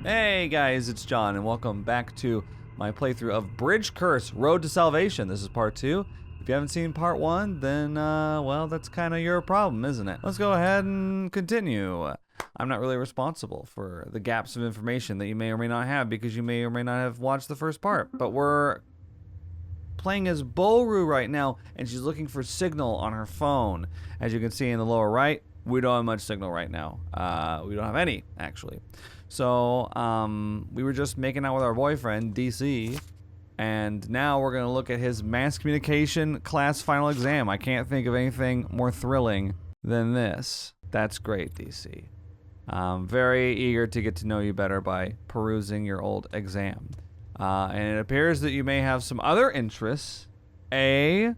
Hey guys, it's John, and welcome back to my playthrough of Bridge Curse: Road to Salvation. This is part 2. If you haven't seen part 1, then, well, that's kind of your problem, isn't it? Let's go ahead and continue. I'm not really responsible for the gaps of information that you may or may not have because you may or may not have watched the first part, but we're playing as Boru right now, and she's looking for signal on her phone. As you can see in the lower right, we don't have much signal right now. We don't have any, actually. So, we were just making out with our boyfriend, DC, and now we're going to look at his mass communication class final exam. I can't think of anything more thrilling than this. That's great, DC. I'm very eager to get to know you better by perusing your old exam. And it appears that you may have some other interests. A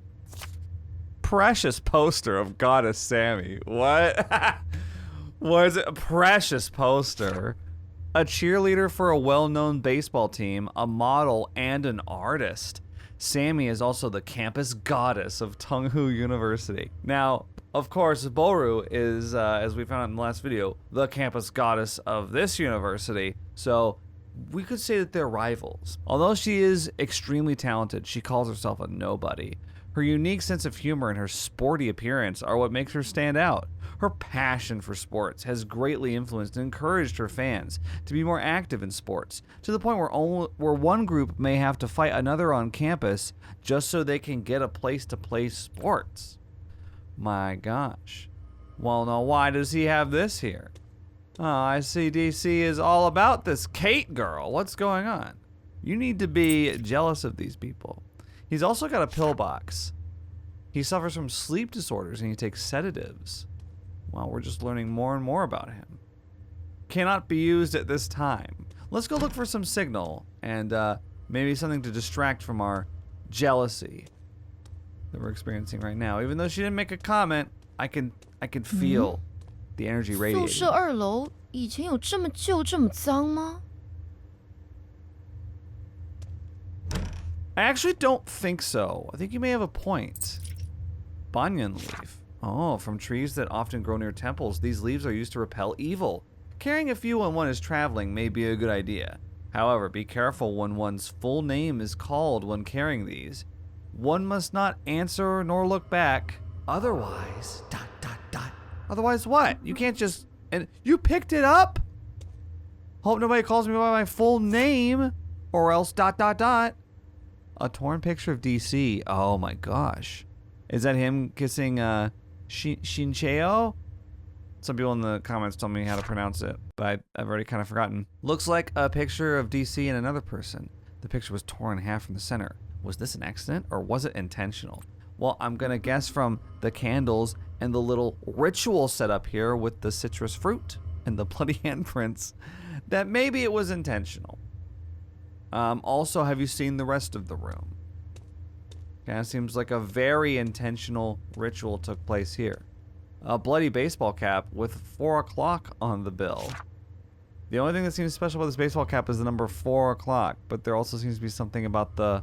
precious poster of Goddess Sammy. What? What is it? A precious poster. A cheerleader for a well-known baseball team, a model, and an artist. Sammy is also the campus goddess of Tonghu University. Now, of course, Boru is, as we found out in the last video, the campus goddess of this university, so we could say that they're rivals. Although she is extremely talented, she calls herself a nobody. Her unique sense of humor and her sporty appearance are what makes her stand out. Her passion for sports has greatly influenced and encouraged her fans to be more active in sports, to the point where one group may have to fight another on campus just so they can get a place to play sports. My gosh. Well, now why does he have this here? Oh, I see DC is all about this Kate girl. What's going on? You need to be jealous of these people. He's also got a pillbox. He suffers from sleep disorders and he takes sedatives. Well, we're just learning more and more about him. Cannot be used at this time. Let's go look for some signal and maybe something to distract from our jealousy that we're experiencing right now. Even though she didn't make a comment, I can feel the energy radiating. 宿舍2楼以前有这么旧这么脏吗？ I actually don't think so. I think you may have a point. Banyan leaf. Oh, from trees that often grow near temples, these leaves are used to repel evil. Carrying a few when one is traveling may be a good idea. However, be careful when one's full name is called when carrying these. One must not answer nor look back. Otherwise, ... Otherwise what? You can't just... And you picked it up? Hope nobody calls me by my full name. Or else ... A torn picture of DC. Oh my gosh. Is that him kissing Shincheo? Some people in the comments told me how to pronounce it, but I've already kind of forgotten. Looks like a picture of DC and another person. The picture was torn in half from the center. Was this an accident or was it intentional? Well, I'm gonna guess from the candles and the little ritual set up here with the citrus fruit and the bloody handprints that maybe it was intentional. Also, have you seen the rest of the room? Kind of seems like a very intentional ritual took place here. A bloody baseball cap with 4 o'clock on the bill. The only thing that seems special about this baseball cap is the number 4 o'clock, but there also seems to be something about the...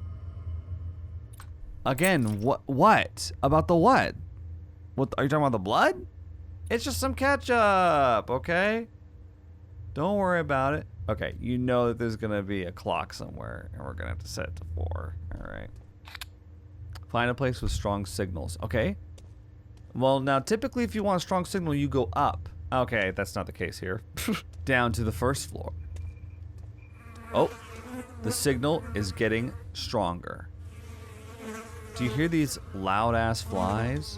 Again, what? About the what? What, are you talking about the blood? It's just some ketchup, okay? Don't worry about it. Okay, you know that there's gonna be a clock somewhere, and we're gonna have to set it to 4. Alright. Find a place with strong signals. Okay. Well, now, typically, if you want a strong signal, you go up. Okay, that's not the case here. Down to the first floor. Oh, the signal is getting stronger. Do you hear these loud-ass flies?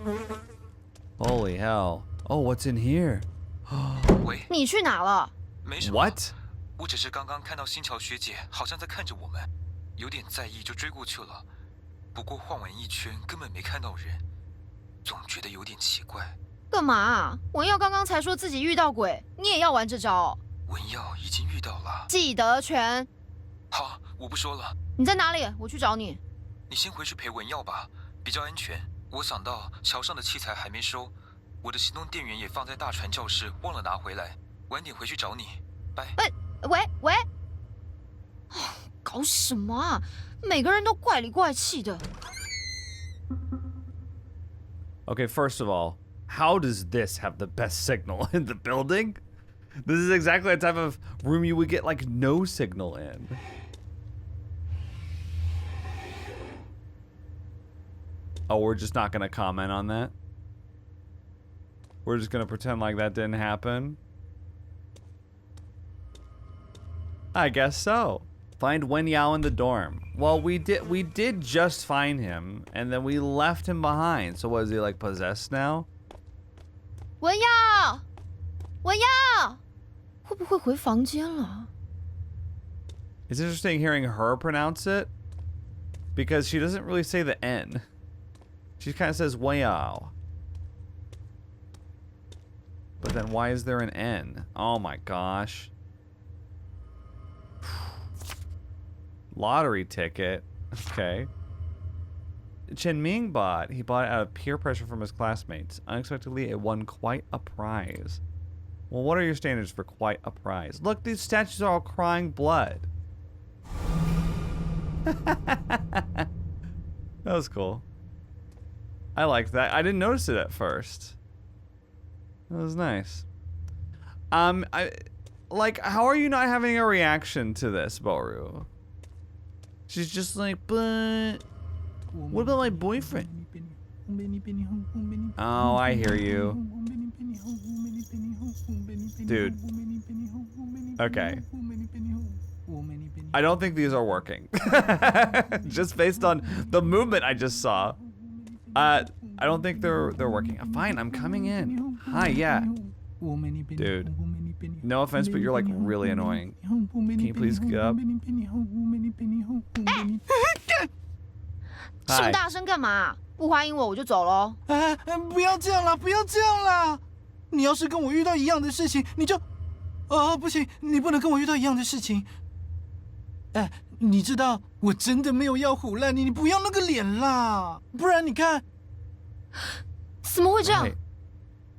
Holy hell. Oh, what's in here? 你去哪了？ 没什么。 What? 我只是刚刚看到新桥学姐好像在看着我们，有点在意就追过去了。不过晃完一圈根本没看到人，总觉得有点奇怪。干嘛啊？文耀刚刚才说自己遇到鬼，你也要玩这招？文耀已经遇到了。记得全。好，我不说了。你在哪里？我去找你。你先回去陪文耀吧，比较安全。我想到桥上的器材还没收，我的行动电源也放在大船教室，忘了拿回来。晚点回去找你，拜。喂，搞什么啊？每个人都怪里怪气的。Okay, first of all, how does this have the best signal in the building? This is exactly the type of room you would get like no signal in. Oh, we're just not gonna comment on that? We're just gonna pretend like that didn't happen? I guess so. Find Wen Yao in the dorm. Well, we did just find him, and then we left him behind. So was he like possessed now? 文耀，文耀，会不会回房间了？ It's interesting hearing her pronounce it because she doesn't really say the N. She kind of says Wen Yao. But then why is there an N? Oh my gosh. Lottery ticket. Okay. Chen Ming bought. He bought it out of peer pressure from his classmates. Unexpectedly, it won quite a prize. Well, what are your standards for quite a prize? Look, these statues are all crying blood. That was cool. I liked that. I didn't notice it at first. That was nice. Like, how are you not having a reaction to this, Boru? She's just like, but what about my boyfriend? Oh, I hear you. Dude. Okay. I don't think these are working. Just based on the movement I just saw. I don't think they're working. Fine, I'm coming in. Hi, yeah. Dude. No offense, but you're like really annoying. Can you please get up? 这么大声干嘛？不欢迎我，我就走喽。不要这样啦，不要这样啦！你要是跟我遇到一样的事情，你就……不行，你不能跟我遇到一样的事情。你知道，我真的没有要唬烂你，你不要那个脸啦，不然你看，怎么会这样？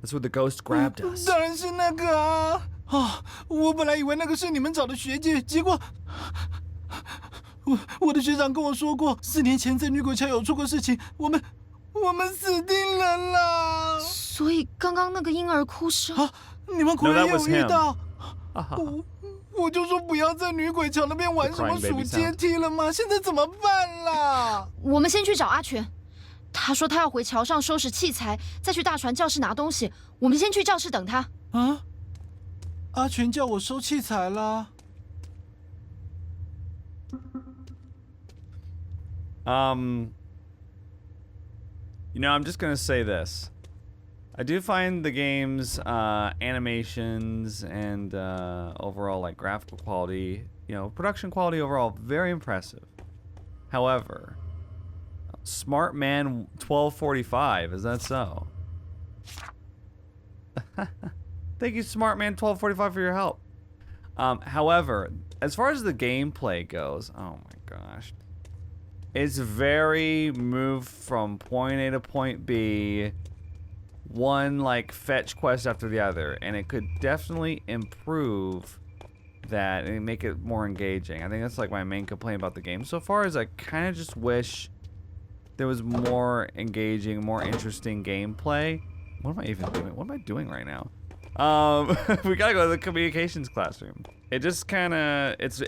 That's where the ghost grabbed us. 当然是那个啊！我本来以为那个是你们找的学姐，结果我的学长跟我说过，4年前在女鬼桥有出过事情，我们死定了啦！所以刚刚那个婴儿哭声，你们果然有遇到？我就说不要在女鬼桥那边玩什么数阶梯了嘛，现在怎么办啦？我们先去找阿全。 他说他要回桥上收拾器材，再去大船教室拿东西。我们先去教室等他。啊？阿全叫我收器材啦。You know, I'm just gonna say this. I do find the game's animations and overall like graphical quality, you know, production quality overall very impressive. However, Smart Man 1245, is that so? Thank you, Smart Man 1245, for your help. However, as far as the gameplay goes, oh my gosh. It's very move from point A to point B, one like fetch quest after the other, and it could definitely improve that and make it more engaging. I think that's like my main complaint about the game so far is I kind of just wish there was more engaging, more interesting gameplay. What am I even doing? What am I doing right now? We gotta go to the communications classroom. It just kind of it's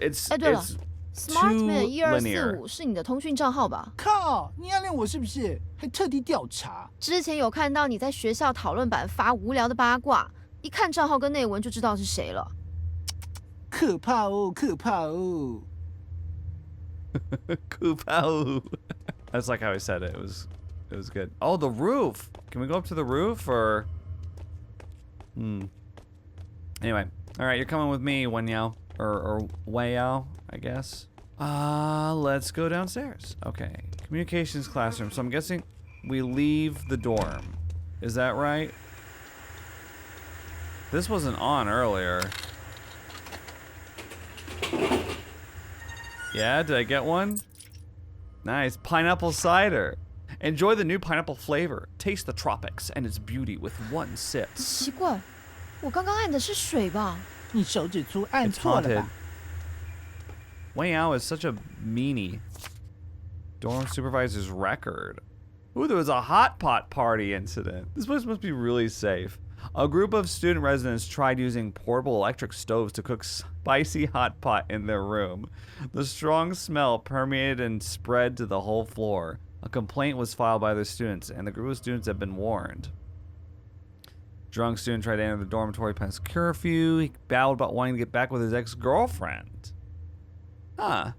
Smartman too linear. 1245是你的通讯账号吧？靠，你暗恋我是不是？还特地调查？之前有看到你在学校讨论版发无聊的八卦，一看账号跟内文就知道是谁了。可怕哦，可怕哦。可怕哦。That's like how he said it. It was good. Oh, the roof. Can we go up to the roof or? Anyway, all right, you're coming with me, Wen Yao or Wei Yao, I guess. Let's go downstairs. Okay, communications classroom. So I'm guessing we leave the dorm. Is that right? This wasn't on earlier. Yeah, did I get one? Nice. Pineapple cider. Enjoy the new pineapple flavor. Taste the tropics and its beauty with one sip. 奇怪，我刚刚按的是水吧？你手指粗按 It's 错了 haunted. 吧？ Wei Yao is such a meanie. Dorm supervisor's record. Ooh, there was a hot pot party incident. This place must be really safe. A group of student residents tried using portable electric stoves to cook spicy hot pot in their room. The strong smell permeated and spread to the whole floor. A complaint was filed by the students, and the group of students had been warned. Drunk student tried to enter the dormitory past curfew. He babbled about wanting to get back with his ex-girlfriend. Huh.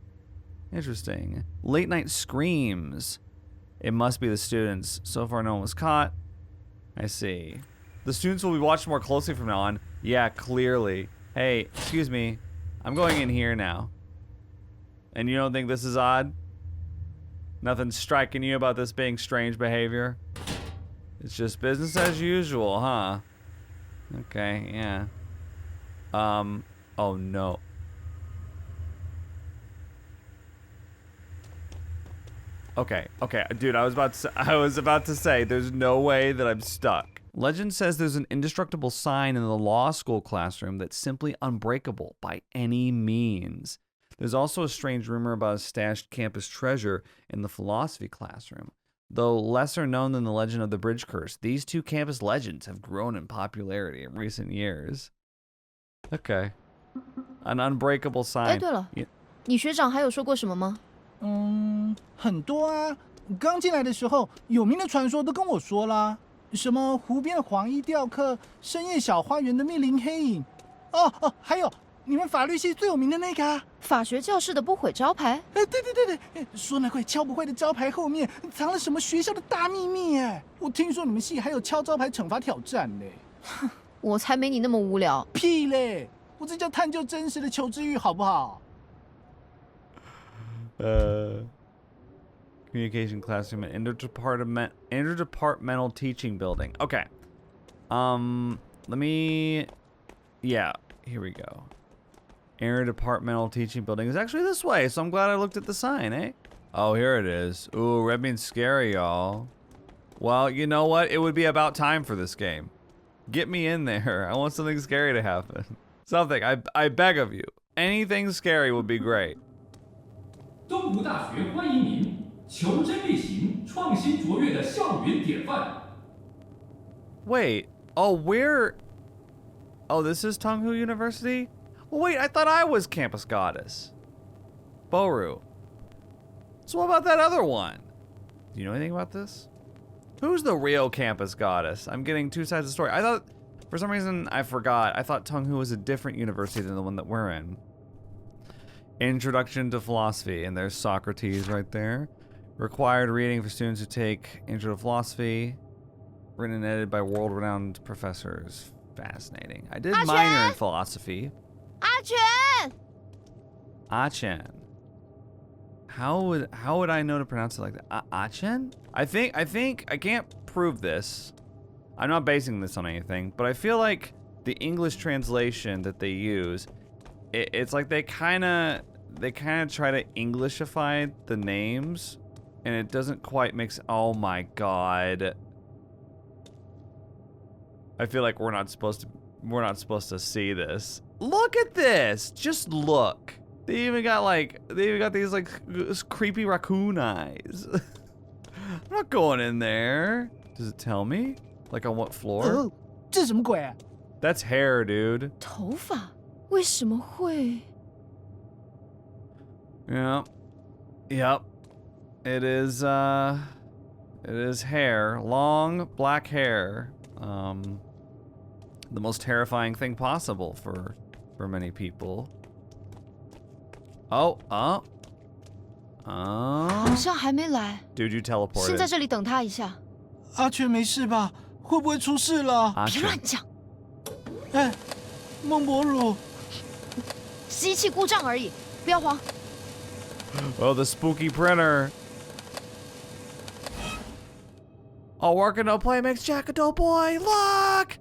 Interesting. Late night screams. It must be the students. So far, no one was caught. I see. The students will be watched more closely from now on. Yeah, clearly. Hey, excuse me. I'm going in here now. And you don't think this is odd? Nothing striking you about this being strange behavior? It's just business as usual, huh? Okay, yeah. Oh no. Okay, dude, I was about to say there's no way that I'm stuck. Legend says there's an indestructible sign in the law school classroom that's simply unbreakable by any means. There's also a strange rumor about a stashed campus treasure in the philosophy classroom. Though lesser known than the legend of the bridge curse, these two campus legends have grown in popularity in recent years. Okay. An unbreakable sign. 哎，对了，你学长还有说过什么吗？很多啊。刚进来的时候，有名的传说都跟我说啦，什么湖边的黄衣雕刻、深夜小花园的密林黑影。哦，还有你们法律系最有名的那个啊。法学教室的不毁招牌？对，说那块敲不坏的招牌后面藏了什么学校的大秘密哎！我听说你们系还有敲招牌惩罚挑战嘞。我才没你那么无聊。屁嘞！我这叫探究真实的求知欲，好不好？Communication classroom and interdepartmental teaching building. Okay. Let me. Yeah, here we go. Interdepartmental teaching building is actually this way, so I'm glad I looked at the sign, eh? Oh, here it is. Ooh, red means scary, y'all. Well, you know what? It would be about time for this game. Get me in there. I want something scary to happen. Something. I beg of you. Anything scary would be great. 东吴大学欢迎您，求真力行，创新卓越的校园典范。 Wait. Oh, where? Oh, this is Tonghu University? Well, wait, I thought I was campus goddess. Boru. So what about that other one? Do you know anything about this? Who's the real campus goddess? I'm getting two sides of the story. I thought, for some reason, I forgot. I thought Tonghu was a different university than the one that we're in. Introduction to Philosophy, and there's Socrates right there. Required reading for students who take Intro to Philosophy. Written and edited by world-renowned professors. Fascinating. I did minor in philosophy. 阿全， Achen. How would I know to pronounce it like that? Achen? I think I can't prove this. I'm not basing this on anything, but I feel like the English translation that they use, it's like they kind of try to Englishify the names, and it doesn't quite make sense. Oh my god. I feel like we're not supposed to see this. Look at this. Just look. They even got these like creepy raccoon eyes. I'm not going in there. Does it tell me? Like on what floor? 这是什么鬼啊？ That's hair, dude. 头发为什么会？ Yep. It is hair. Long black hair. The most terrifying thing possible for many people. 好像还没来。 Dude, you 先 teleported. 在这里等他一下。阿全没事吧？会不会出事了？别乱讲，哎，孟博儒，机器故障而已，不要慌。 Oh, the spooky printer. Oh, working no play makes Jack a dull boy. Look!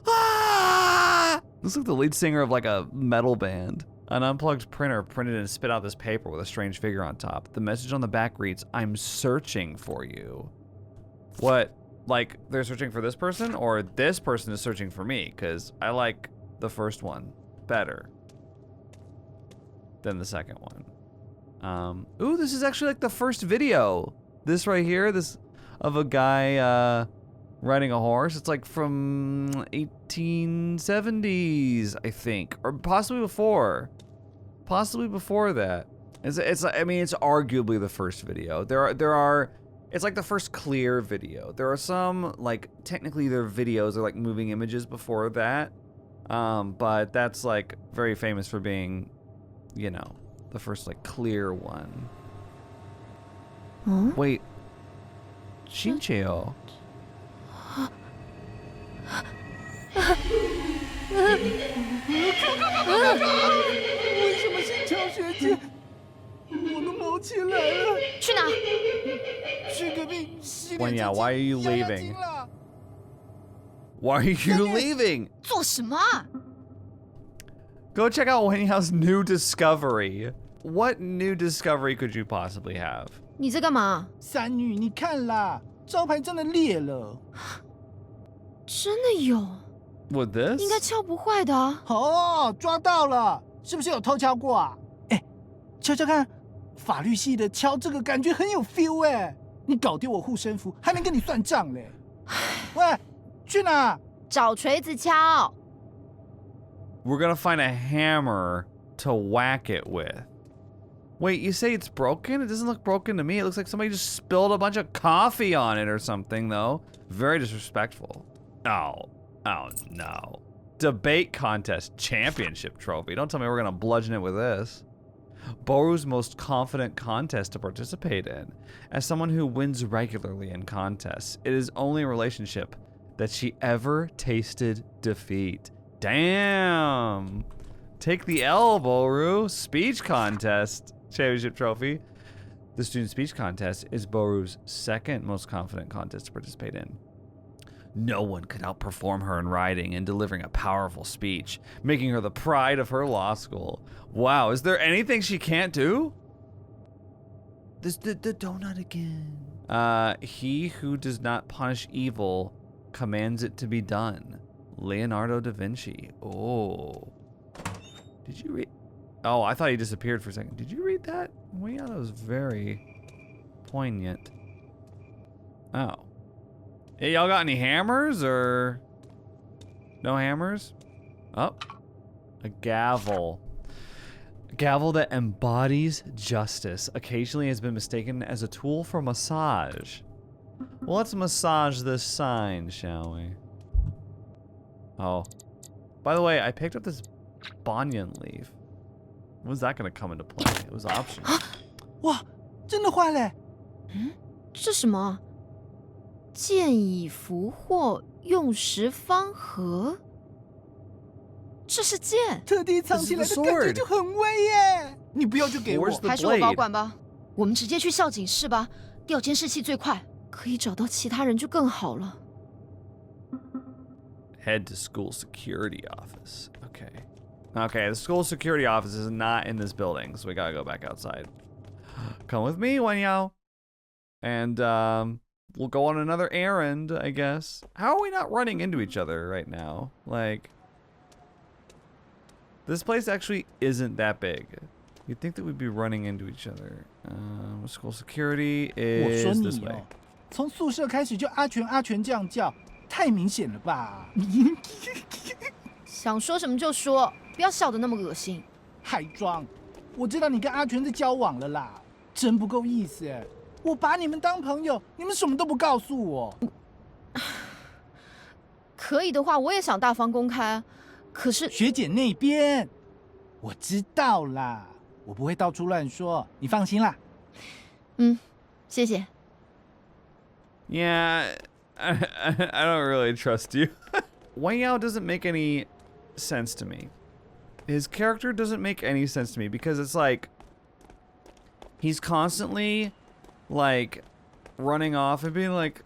Ah! Looks like the lead singer of like a metal band. An unplugged printer printed and spit out this paper with a strange figure on top. The message on the back reads, "I'm searching for you." What? Like, they're searching for this person? Or this person is searching for me? Because I like the first one better than the second one. Ooh, this is actually like the first video. This right here, this of a guy riding a horse. It's like from 1870s, I think, or possibly before. Possibly before that. I mean, it's arguably the first video. It's like the first clear video. There are some, like, technically their videos are like moving images before that. But that's like very famous for being, you know, the first like clear one. Huh? Wait. Shincheo. 为什么新桥学姐？我都毛起来了。去哪？去隔壁洗 Wanya, 脸机 why are you 压压 leaving? 惊了 Why are you leaving? 做什么啊？ Go check out Wanyao's new discovery. What new discovery could you possibly have? 你在干嘛？三女，你看啦，招牌真的裂了。真的有， With this? 应该敲不坏的啊。哦，抓到了，是不是有偷敲过啊？哎，敲敲看，法律系的敲这个感觉很有 feel 哎。你搞丢我护身符，还没跟你算账嘞。喂，去哪？找锤子敲。 We're gonna find a hammer to whack it with. Wait, you say it's broken? It doesn't look broken to me. It looks like somebody just spilled a bunch of coffee on it or something, though. Very disrespectful. Oh no. Debate contest championship trophy. Don't tell me we're gonna bludgeon it with this. Boru's most confident contest to participate in. As someone who wins regularly in contests, it is only a relationship that she ever tasted defeat. Damn. Take the L, Boru. Speech contest championship trophy. The student speech contest is Boru's second most confident contest to participate in. No one could outperform her in writing and delivering a powerful speech, making her the pride of her law school. Wow, is there anything she can't do? This the donut again. He who does not punish evil commands it to be done. Leonardo da Vinci. Oh. Did you read? Oh, I thought he disappeared for a second. Did you read that? Well, yeah, that was very poignant. Oh. Hey, y'all got any hammers or no hammers? Oh, a gavel. A gavel that embodies justice. Occasionally has been mistaken as a tool for massage. Well, let's massage this sign, shall we? Oh. By the way, I picked up this banyan leaf. When's that gonna come into play? It was optional. 哇，真的坏嘞！这什么？剑以俘获，用时方合。这是剑，特地藏起来的感觉就很威耶！你不要就给我 Where's。the 还是我保 blade? 管吧。我们直接去校警室吧，调监视器最快，可以找到其他人就更好了。 Head to school security office. Okay. Okay, the school security office is not in this building, so we gotta go back outside. Come with me, Wenyao. And, we'll go on another errand, I guess. How are we not running into each other right now? Like, this place actually isn't that big. You'd think that we'd be running into each other. School security 我说 is 你 this way. 哦，从宿舍开始就阿全阿全这样叫，太明显了吧？想说什么就说，不要笑得那么恶心。还装！我知道你跟阿全在交往了啦，真不够意思哎！我把你们当朋友，你们什么都不告诉我。可以的话，我也想大方公开，可是学姐那边，我知道啦，我不会到处乱说，你放心啦。谢谢。 Yeah, I don't really trust you. Wang Yao doesn't make any sense to me. His character doesn't make any sense to me because it's like he's constantly like running off and being like,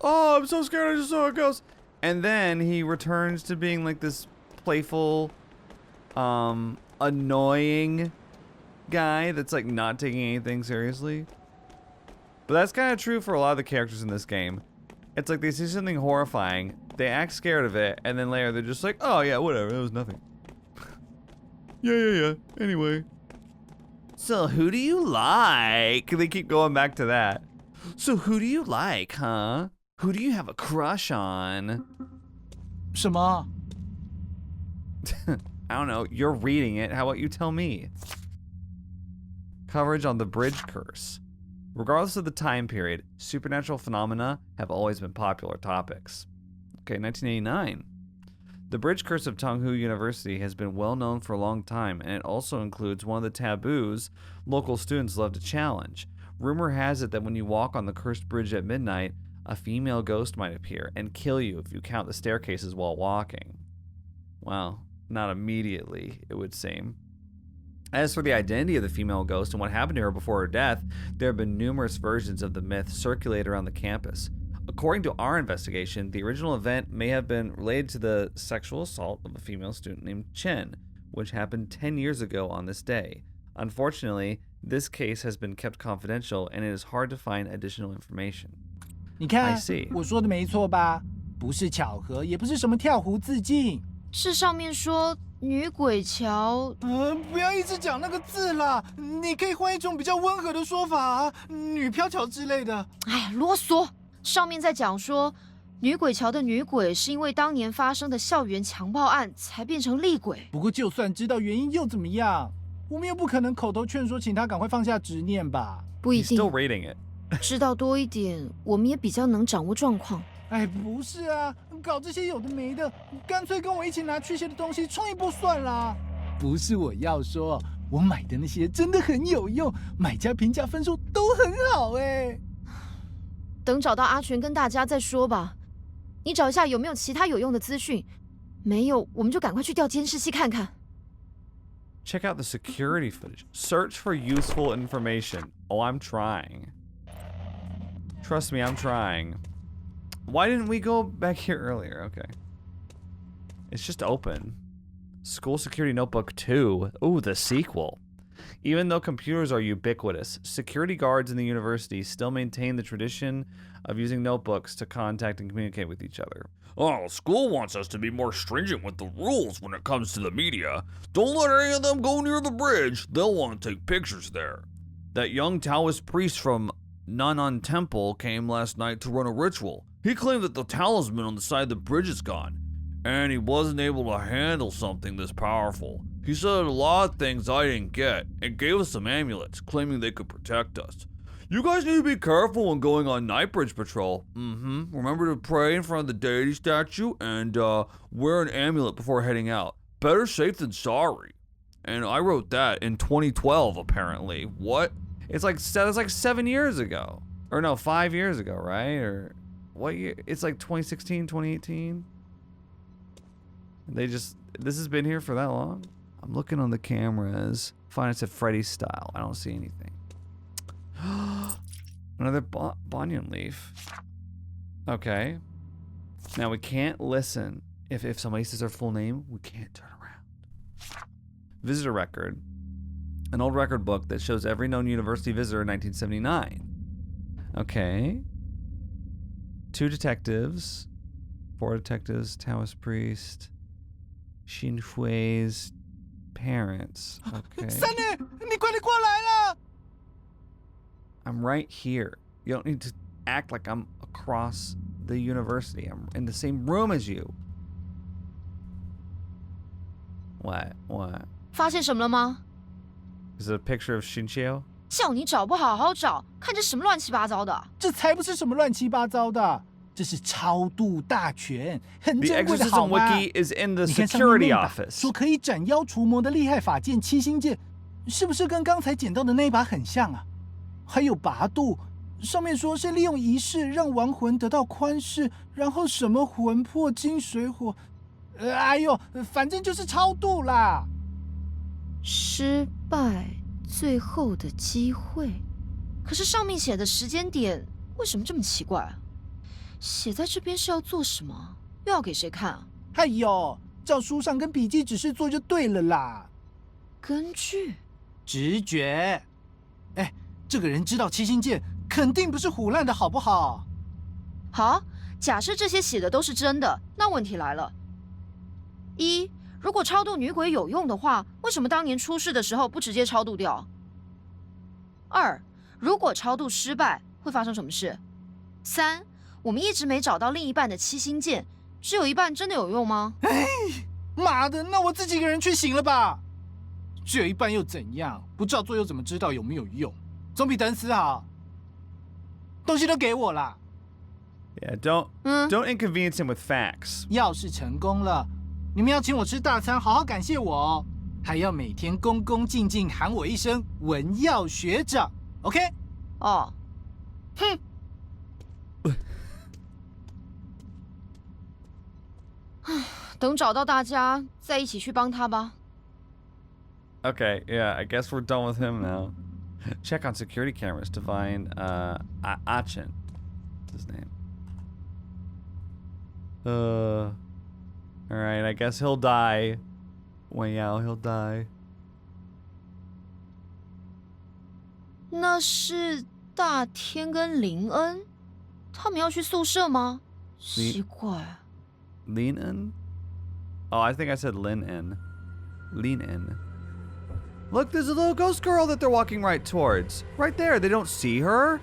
"Oh, I'm so scared, I just saw a ghost." And then he returns to being like this playful, annoying guy that's like not taking anything seriously. But that's kind of true for a lot of the characters in this game. It's like they see something horrifying, they act scared of it, and then later they're just like, "Oh yeah, whatever, it was nothing." Yeah. Anyway. So who do you like? They keep going back to that. So who do you like, huh? Who do you have a crush on? 什么？ I don't know. You're reading it. How about you tell me? Coverage on the bridge curse. Regardless of the time period, supernatural phenomena have always been popular topics. Okay, 1989. The bridge curse of Tonghu University has been well known for a long time, and it also includes one of the taboos local students love to challenge. Rumor has it that when you walk on the cursed bridge at midnight, a female ghost might appear and kill you if you count the staircases while walking. Well, not immediately, it would seem. As for the identity of the female ghost and what happened to her before her death, there have been numerous versions of the myth circulate around the campus. According to our investigation, the original event may have been related to the sexual assault of a female student named Chen, which happened 10 years ago on this day. Unfortunately, this case has been kept confidential, and it is hard to find additional information. 你看 I see. 我说的没错吧？不是巧合，也不是什么跳湖自尽。是上面说女鬼桥，不要一直讲那个字啦，你可以换一种比较温和的说法啊，女飘桥之类的。哎，啰嗦。上面在讲说，女鬼桥的女鬼是因为当年发生的校园强暴案才变成厉鬼。不过就算知道原因又怎么样？我们又不可能口头劝说，请他赶快放下执念吧。不一 He's 定， still reading it. 知道多一点，我们也比较能掌握状况。哎，不是啊，搞这些有的没的，干脆跟我一起拿去屑的东西冲一波算啦。不是我要说，我买的那些真的很有用，买家评价分数都很好哎。等找到阿全跟大家再说吧。你找一下有没有其他有用的资讯，没有我们就赶快去调监视器看看。Check out the security footage. Search for useful information. Oh, I'm trying. Trust me, I'm trying. Why didn't we go back here earlier? Okay. It's just open. School Security Notebook 2. Ooh, the sequel. Even though computers are ubiquitous, security guards in the university still maintain the tradition of using notebooks to contact and communicate with each other. Oh, school wants us to be more stringent with the rules when it comes to the media. Don't let any of them go near the bridge. They'll want to take pictures there. That young Taoist priest from Nanan Temple came last night to run a ritual. He claimed that the talisman on the side of the bridge is gone, and he wasn't able to handle something this powerful. He said a lot of things I didn't get, and gave us some amulets, claiming they could protect us. You guys need to be careful when going on night bridge patrol. Remember to pray in front of the deity statue and wear an amulet before heading out. Better safe than sorry. And I wrote that in 2012, apparently. What? It's like 7 years ago. Or no, 5 years ago, right? Or what year? It's like 2016, 2018. This has been here for that long? I'm looking on the cameras. Fine, it's at Freddy's style. I don't see anything. Another banyan leaf. Okay. Now we can't listen. If somebody says their full name, we can't turn around. Visitor record. An old record book that shows every known university visitor in 1979. Okay. 2 detectives. 4 detectives. Taoist priest. Xin Hui's parents. Okay. 三女，你快点过来啦！ I'm right here. You don't need to act like I'm across the university. I'm in the same room as you. What? 发现什么了吗？ Is it a picture of Shinchio? 叫你找不好好找，看这什么乱七八糟的。这才不是什么乱七八糟的，这是超度大全，很 The 珍贵的好 Exorcism 吗？ wiki is in the 你看上面 security 那把 office. 说可以斩妖除魔的厉害法剑七星剑，是不是跟刚才捡到的那一把很像啊？还有拔度，上面说是利用仪式让亡魂得到宽恕，然后什么魂魄金水火，哎呦，反正就是超度啦。失败最后的机会，可是上面写的时间点为什么这么奇怪啊？写在这边是要做什么？又要给谁看啊？哎呦，照书上跟笔记指示做就对了啦。根据直觉，哎，这个人知道七星剑，肯定不是唬烂的好不好？好，假设这些写的都是真的，那问题来了：一，如果超度女鬼有用的话，为什么当年出事的时候不直接超度掉？二，如果超度失败，会发生什么事？三，我们一直没找到另一半的七星剑，只有一半真的有用吗？妈的，那我自己一个人去行了吧？只有一半又怎样？不照做又怎么知道有没有用？总比等死好。东西都给我啦。Yeah, don't inconvenience him with facts. 要是成功了，你们要请我吃大餐，好好感谢我哦，还要每天恭恭敬敬喊我一声文耀学长 ，OK？ 哦，哼。等找到大家，再一起去帮他吧。Okay, yeah, I guess we're done with him now. Check on security cameras to find Achin. What's his name? Alright, I guess he'll die. Wei Yao, he'll die. 那是大天跟林恩，他们要去宿舍吗？奇怪。Lean in? Oh, I think I said Lin in. Lean in. Look, there's a little ghost girl that they're walking right towards. Right there. They don't see her?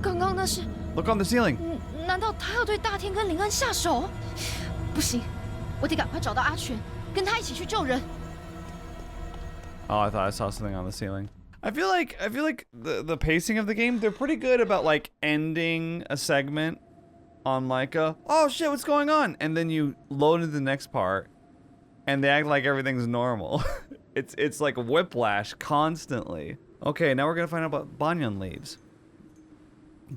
刚刚那是 Look on the ceiling. 难道他要对大天跟林恩下手？不行，我得赶快找到阿全，跟他一起去救人。 Oh, I thought I saw something on the ceiling. I feel like the pacing of the game, they're pretty good about like ending a segment on like a, oh shit, what's going on? And then you load into the next part and they act like everything's normal. It's like whiplash constantly. Okay, now we're gonna find out about banyan leaves.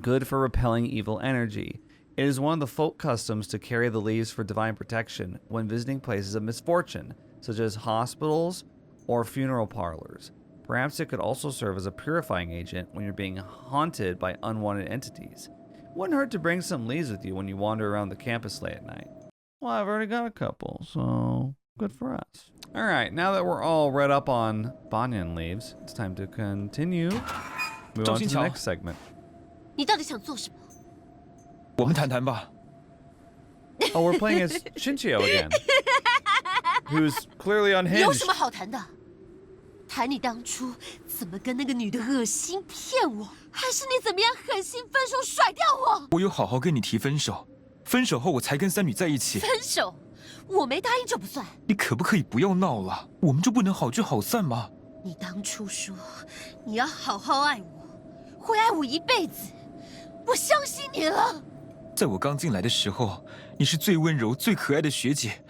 Good for repelling evil energy. It is one of the folk customs to carry the leaves for divine protection when visiting places of misfortune, such as hospitals or funeral parlors. Perhaps it could also serve as a purifying agent when you're being haunted by unwanted entities. Wouldn't hurt to bring some leaves with you when you wander around the campus late at night. Well, I've already got a couple, so good for us. All right, now that we're all read up on banyan leaves, it's time to continue. Move on to the next segment. 你到底想做什么？我们谈谈吧。 Oh, we're playing as Shinchio again, who's clearly 有 unhinged. 什么好谈的？谈你当初怎么跟那个女的恶心骗我，还是你怎么样狠心分手甩掉我？我有好好跟你提分手，分手后我才跟三女在一起。分手，我没答应就不算。你可不可以不要闹了？我们就不能好聚好散吗？你当初说你要好好爱我，会爱我一辈子，我相信你了。在我刚进来的时候，你是最温柔、最可爱的学姐，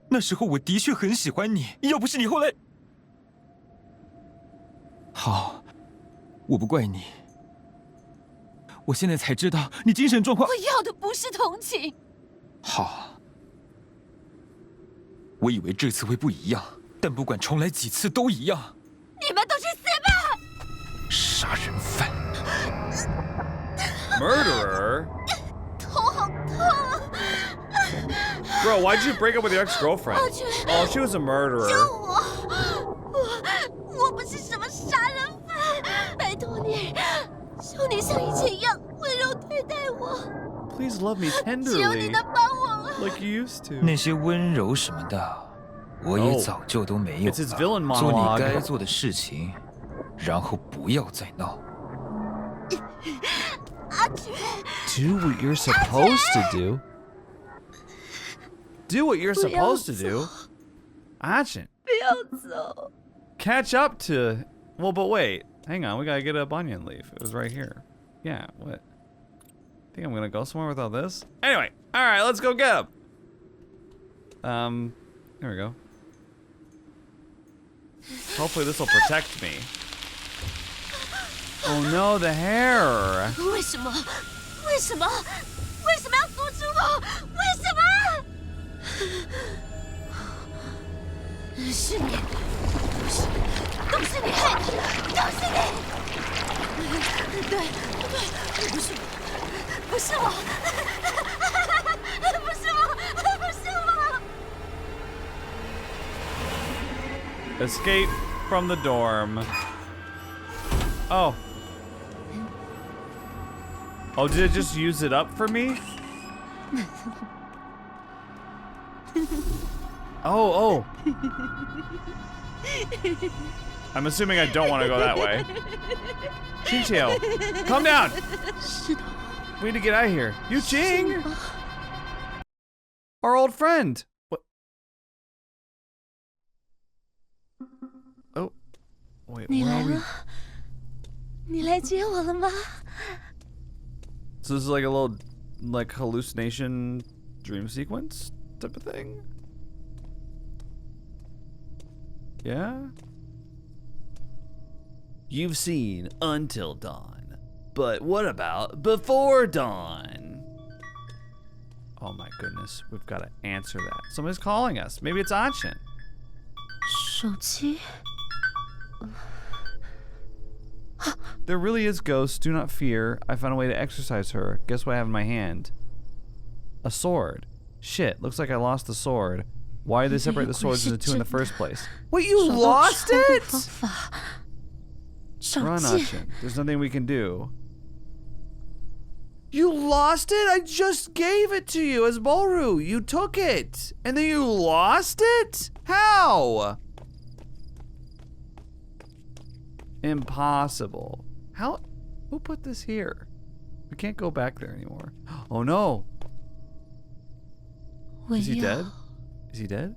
那时候我的确很喜欢你。要不是你后来……好，我不怪你。我现在才知道你精神状况。我要的不是同情。好，我以为这次会不一样，但不管重来几次都一样。你们都去死吧！杀人犯。Murderer? 头好痛。Bro, why'd you break up with your ex-girlfriend? Oh, she was a murderer. 我不是什么杀人犯，拜托你，求你像以前一样温柔对待我。 Please love me 只有你 tenderly, 能帮我了。 like you used to. 那些温柔什么的，我也早就都没有 It's his 了。 villain 做你 monologue. 该做的事情，然后不要再闹。阿全， Do what you're supposed to do. Do what you're supposed to do. Achin. 不要走。 Catch up to. Well, but wait. Hang on. We gotta get a banyan leaf. It was right here. Yeah, what? Think I'm gonna go somewhere without this? Anyway. Alright, let's go get him. There we go. Hopefully this will protect me. Oh no, the hair. 为什么？为什么？为什么要阻止我？为什么？是你，都是你害的，都是你。对，不是我，不是我，不是我，不是我。 Escape from the dorm. Oh. Oh, did it just use it up for me? Oh. I'm assuming I don't want to go that way. Chinchio, calm down. 是的， We need to get out of here. Yu 是 Ching, 吗？ our old friend. What? Oh, wait. 你 Where 来 are we? 了，你来接我了吗？ So this is like a little, like hallucination, dream sequence type of thing. Yeah. You've seen Until Dawn, but what about Before Dawn? Oh my goodness, we've got to answer that. Somebody's calling us. Maybe it's Achin. 手机， There really is ghosts. Do not fear. I found a way to exorcise her. Guess what I have in my hand? A sword. Shit, looks like I lost the sword. Why did they separate the swords into two in the first place? Wait, you 找到 lost 超度 it? 方法，少 Run, 见。 Achin. There's nothing we can do. You lost it? I just gave it to you as Bolru. You took it. And then you lost it? How? Impossible. How? Who put this here? We can't go back there anymore. Oh no. 我 Is he 要 dead? Is he dead?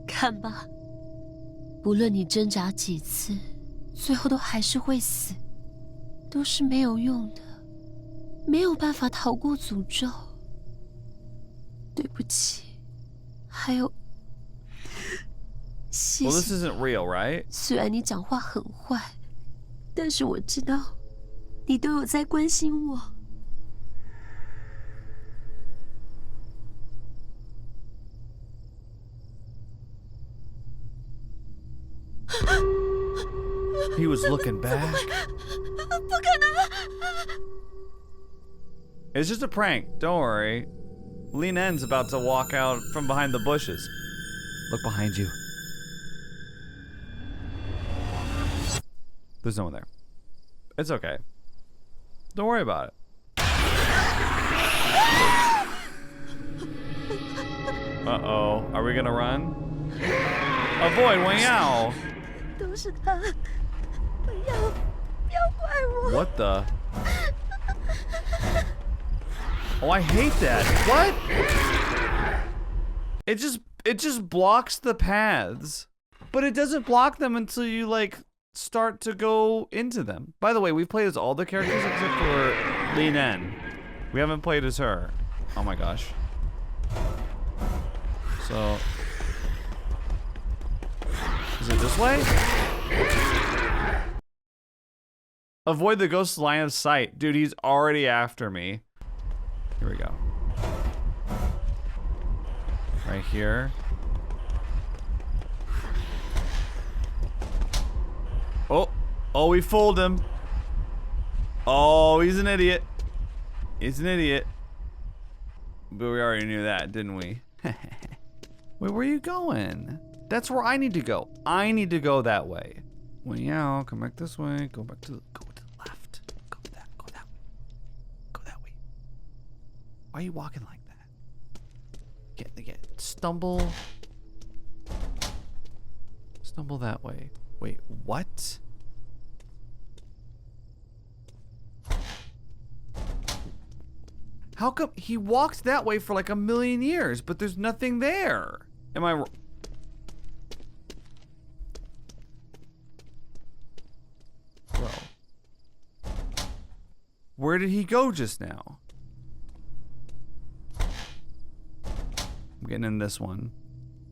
看吧，不论你挣扎几次，最后都还是会死，都是没有用的，没有办法逃过诅咒。对不起，还有，谢 Well, this 谢。 isn't real, right? 虽然你讲话很坏，但是我知道，你都有在关心我。 He was looking back. 不可能！ It's just a prank. Don't worry. Lean N's about to walk out from behind the bushes. Look behind you. There's no one there. It's okay. Don't worry about it. Uh-oh. Are we gonna run? Avoid Wang Yao. 都是他，不要怪我。 What the? Oh, I hate that. What? It just blocks the paths. But it doesn't block them until you like start to go into them. By the way, we've played as all the characters except for Li Nen. We haven't played as her. Oh my gosh. So is it this way? Avoid the ghost line of sight. Dude, he's already after me. Here we go. Right here. Oh. Oh, we fooled him. Oh, he's an idiot. He's an idiot. But we already knew that, didn't we? Wait, where are you going? That's where I need to go. I need to go that way. Well, yeah, come back this way. Go back to the left. Go that way. Go that way. Why are you walking like that? Get stumble. Stumble that way. Wait, what? How come he walked that way for like a million years, but there's nothing there? Am I wrong? Bro. Where did he go just now? I'm getting in this one.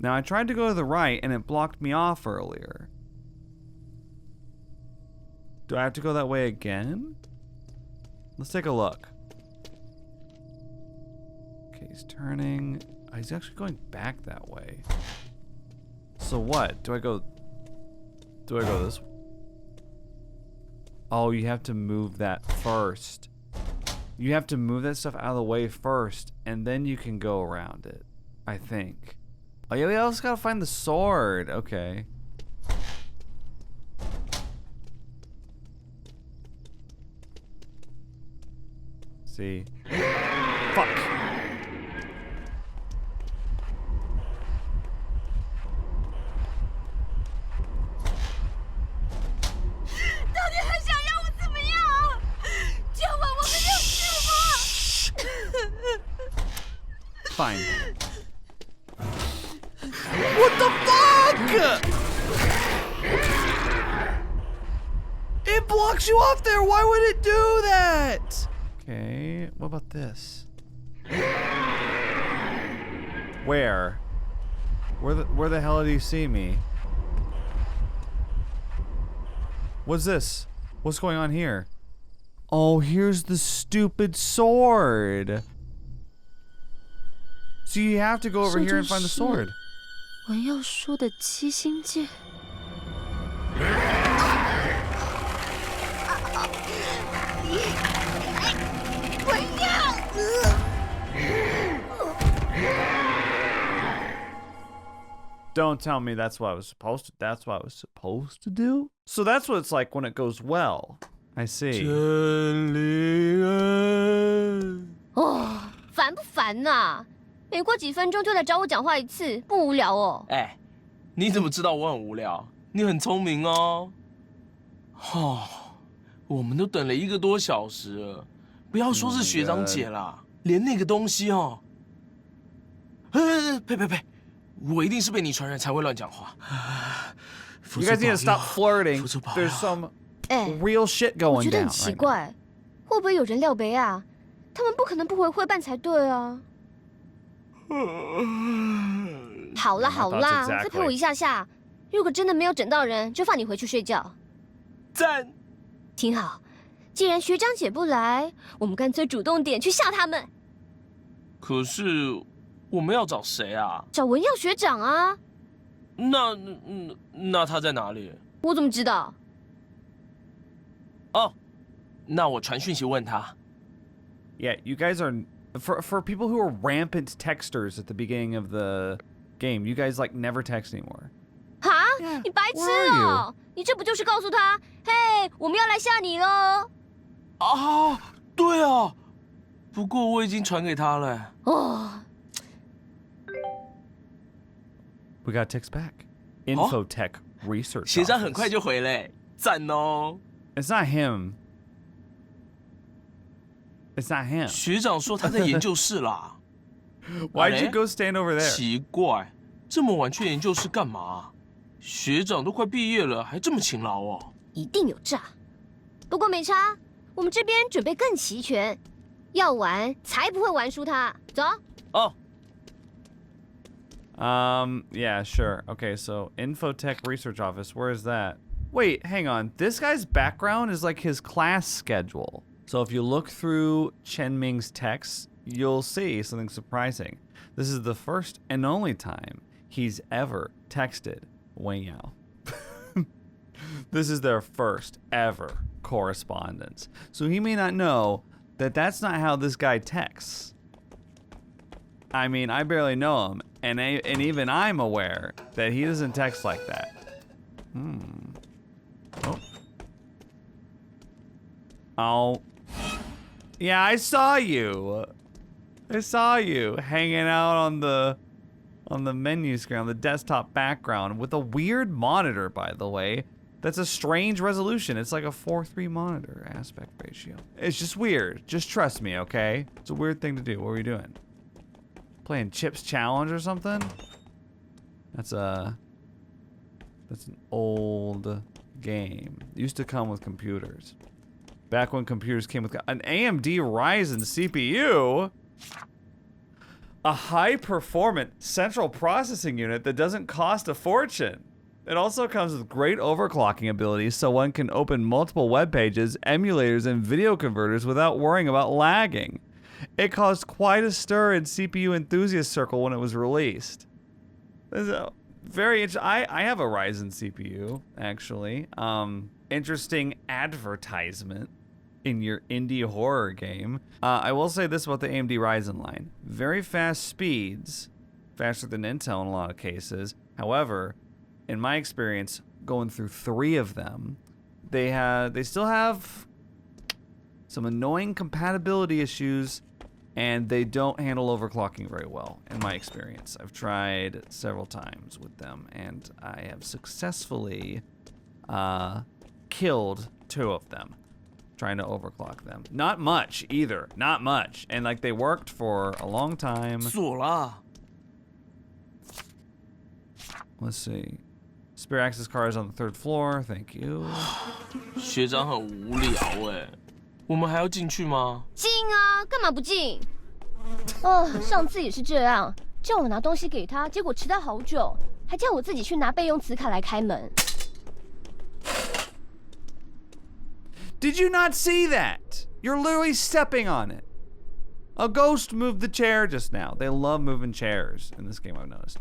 Now I tried to go to the right and it blocked me off earlier. Do I have to go that way again? Let's take a look. Okay, he's turning. Oh, he's actually going back that way. So what? Do I go this way? Oh, you have to move that first. You have to move that stuff out of the way first, and then you can go around it, I think. Oh yeah, we also gotta find the sword. Okay. See. Fuck. fine. What the fuck? It blocks you off there. Why would it do that? Okay, what about this? Where? Where the hell do you see me? What's this? What's going on here? Oh, here's the stupid sword. So you have to go over here and find the sword. 文耀说的七星剑。Don't tell me that's what I was supposed to. That's what I was supposed to do. So that's what it's like when it goes well. I see. 真灵恩。哦，烦不烦呐？每过几分钟就来找我讲话一次，不无聊哦。哎，你怎么知道我很无聊？你很聪明哦。哦，我们都等了1个多小时了，不要说是学长姐啦，连那个东西哦。呸！我一定是被你传染才会乱讲话。You guys need to stop flirting. There's some real shit going 我觉得 down 很奇 right 怪，会不会有人料杯啊？他们不可能不回会办才对啊。好啦好啦， exactly. 再陪我一下下。如果真的没有整到人，就放你回去睡觉。赞。挺好，既然学长姐不来，我们干脆主动点去吓他们。可是我们要找谁啊？找文耀学长啊。那他在哪里？我怎么知道？哦，那我传讯息问他。Yeah, you guys are for people who are rampant texters at the beginning of the game. You guys like never text anymore. 哈？你白痴哦！你这不就是告诉他，嘿，我们要来吓你喽？啊，对啊，不过我已经传给他了。哦。We got text back. Infotech research. 学长很快就回嘞，赞哦。It's not him. It's not him. 学长说他在研究室啦。Why'd you go stand over there? 奇怪，这么晚去研究室干嘛？学长都快毕业了，还这么勤劳哦。一定有诈。不过没差，我们这边准备更齐全，要玩才不会玩输他。走。哦。Yeah, sure. Okay, so Infotech Research Office, where is that? Wait, hang on. This guy's background is like his class schedule. So if you look through Chen Ming's texts, you'll see something surprising. This is the first and only time he's ever texted Wei Yao. This is their first ever correspondence. So he may not know that that's not how this guy texts. I mean, I barely know him, and even I'm aware that he doesn't text like that. Oh. Yeah, I saw you. I saw you hanging out on the menu screen, on the desktop background with a weird monitor, by the way. That's a strange resolution. It's like a 4:3 monitor aspect ratio. It's just weird. Just trust me, okay? It's a weird thing to do. What were you doing? Playing Chips Challenge or something? That's an old game. It used to come with computers. Back when computers came with an AMD Ryzen CPU. A high-performant central processing unit that doesn't cost a fortune. It also comes with great overclocking abilities, so one can open multiple web pages, emulators, and video converters without worrying about lagging. It caused quite a stir in CPU enthusiast circle when it was released. This is a very interesting. I have a Ryzen CPU, actually. Interesting advertisement in your indie horror game. I will say this about the AMD Ryzen line. Very fast speeds, faster than Intel in a lot of cases. However, in my experience, going through 3 of them, they still have some annoying compatibility issues, and they don't handle overclocking very well, in my experience. I've tried several times with them, and I have successfully killed 2 of them. trying to overclock them. Not much either, not much. And like they worked for a long time. 锁啦。 Let's see. Spare access card is on the 3rd floor. Thank you. 学长很无聊哎，我们还要进去吗？进啊，干嘛不进？哦，上次也是这样，叫我拿东西给他，结果迟到好久，还叫我自己去拿备用磁卡来开门。 Did you not see that? You're literally stepping on it. A ghost moved the chair just now. They love moving chairs in this game, I've noticed.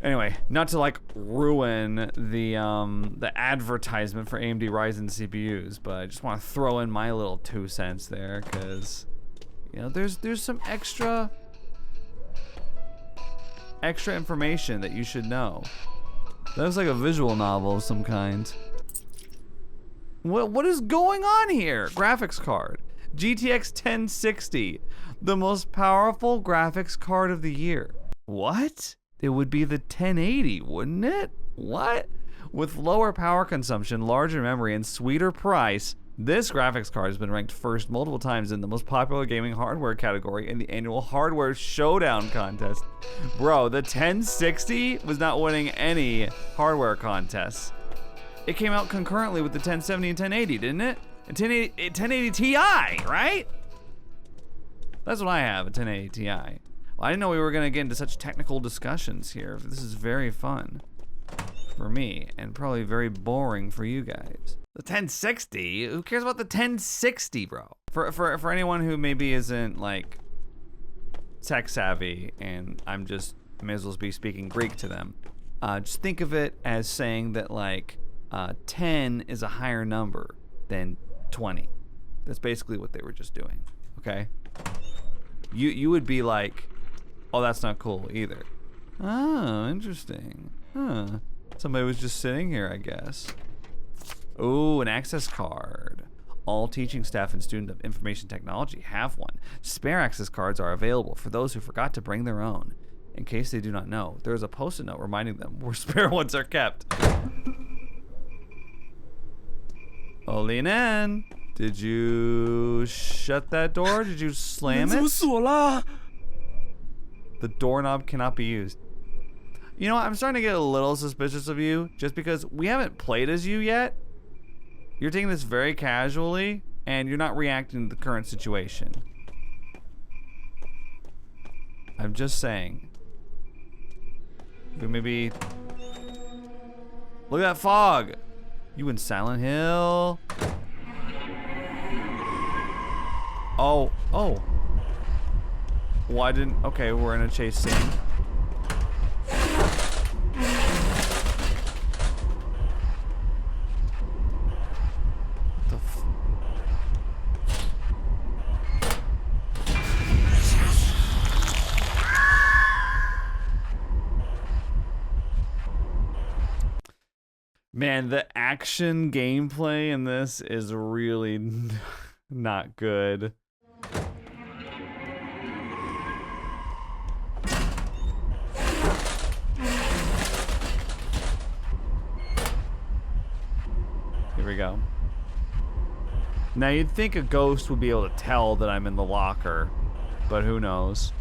Anyway, not to like ruin the advertisement for AMD Ryzen CPUs, but I just want to throw in my little 2 cents there, because you know there's some extra information that you should know. That looks like a visual novel of some kind. What is going on here? Graphics card. GTX 1060. The most powerful graphics card of the year. What? It would be the 1080, wouldn't it? What? With lower power consumption, larger memory, and sweeter price, this graphics card has been ranked first multiple times in the most popular gaming hardware category in the annual Hardware Showdown contest. Bro, the 1060 was not winning any hardware contests. It came out concurrently with the 1070 and 1080, didn't it? A 1080 Ti, right? That's what I have, a 1080 Ti. Well, I didn't know we were gonna get into such technical discussions here. This is very fun for me, and probably very boring for you guys. The 1060? Who cares about the 1060, bro? For anyone who maybe isn't like tech savvy, and I'm just may as well be speaking Greek to them, just think of it as saying that like 10 is a higher number than 20. That's basically what they were just doing. Okay? You would be like, oh, that's not cool either. Oh, interesting. Huh. Somebody was just sitting here, I guess. Ooh, an access card. All teaching staff and students of information technology have one. Spare access cards are available for those who forgot to bring their own. In case they do not know, there is a post-it note reminding them where spare ones are kept. Olinen, did you shut that door? Did you slam it? 锁啦！ The doorknob cannot be used. You know what? I'm starting to get a little suspicious of you just because we haven't played as you yet. You're taking this very casually and you're not reacting to the current situation. I'm just saying. Maybe. Look at that fog. You in Silent Hill? Oh. Why didn't? Okay, we're in a chase scene. What the f? Man, the action gameplay in this is really not good. Here we go. Now you'd think a ghost would be able to tell that I'm in the locker, but who knows?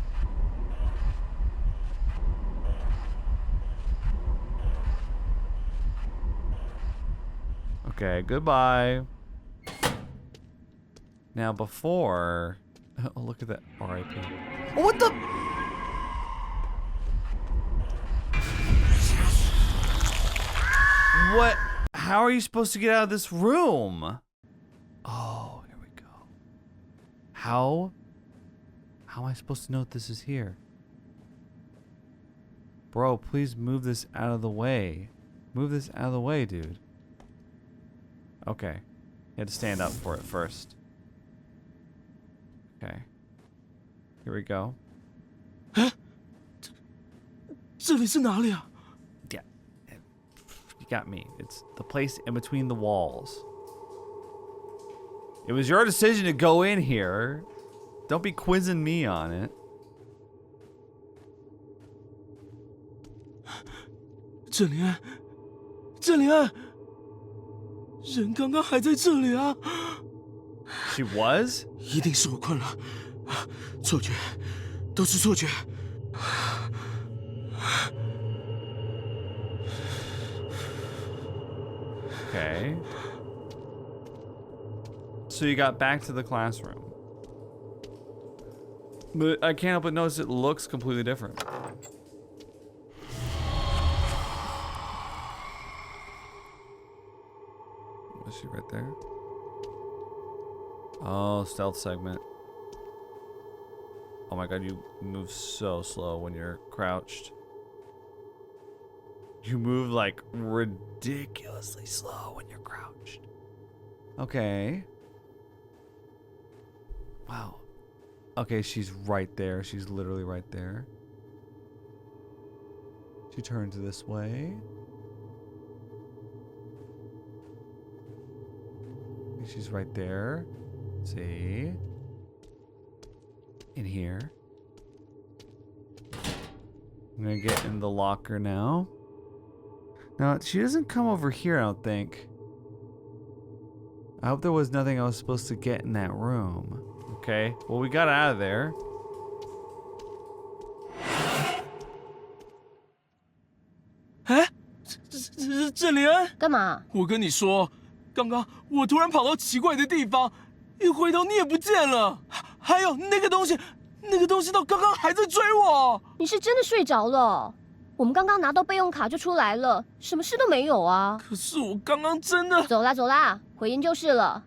Okay, goodbye. Now before, oh look at that RIP. Oh, what the? What? How are you supposed to get out of this room? Oh, here we go. How am I supposed to know that this is here? Bro, please move this out of the way. Move this out of the way, dude. Okay. You had to stand up for it first. Okay. Here we go. 这里是哪里啊？ Yeah. You got me. It's the place in between the walls. It was your decision to go in here. Don't be quizzing me on it. 这里安，这里安。人刚刚还在这里啊！ She was? 一定是我困了，错觉，都是错觉。 Okay. So you got back to the classroom. But I can't help but notice it looks completely different. Was she right there? Oh, stealth segment. Oh my god, you move so slow when you're crouched. You move like ridiculously slow when you're crouched. Okay. Wow. Okay, she's right there. She's literally right there. She turns this way. She's right there. See? In here. I'm gonna get in the locker now. Now, she doesn't come over here, I don't think. I hope there was nothing I was supposed to get in that room. Okay, well, we got out of there. Eh? 郑连安，干嘛？我跟你说，刚刚我突然跑到奇怪的地方，一回头你也不见了，还有那个东西，到刚刚还在追我。你是真的睡着了？我们刚刚拿到备用卡就出来了，什么事都没有啊。可是我刚刚真的……走啦走啦，回研究室了。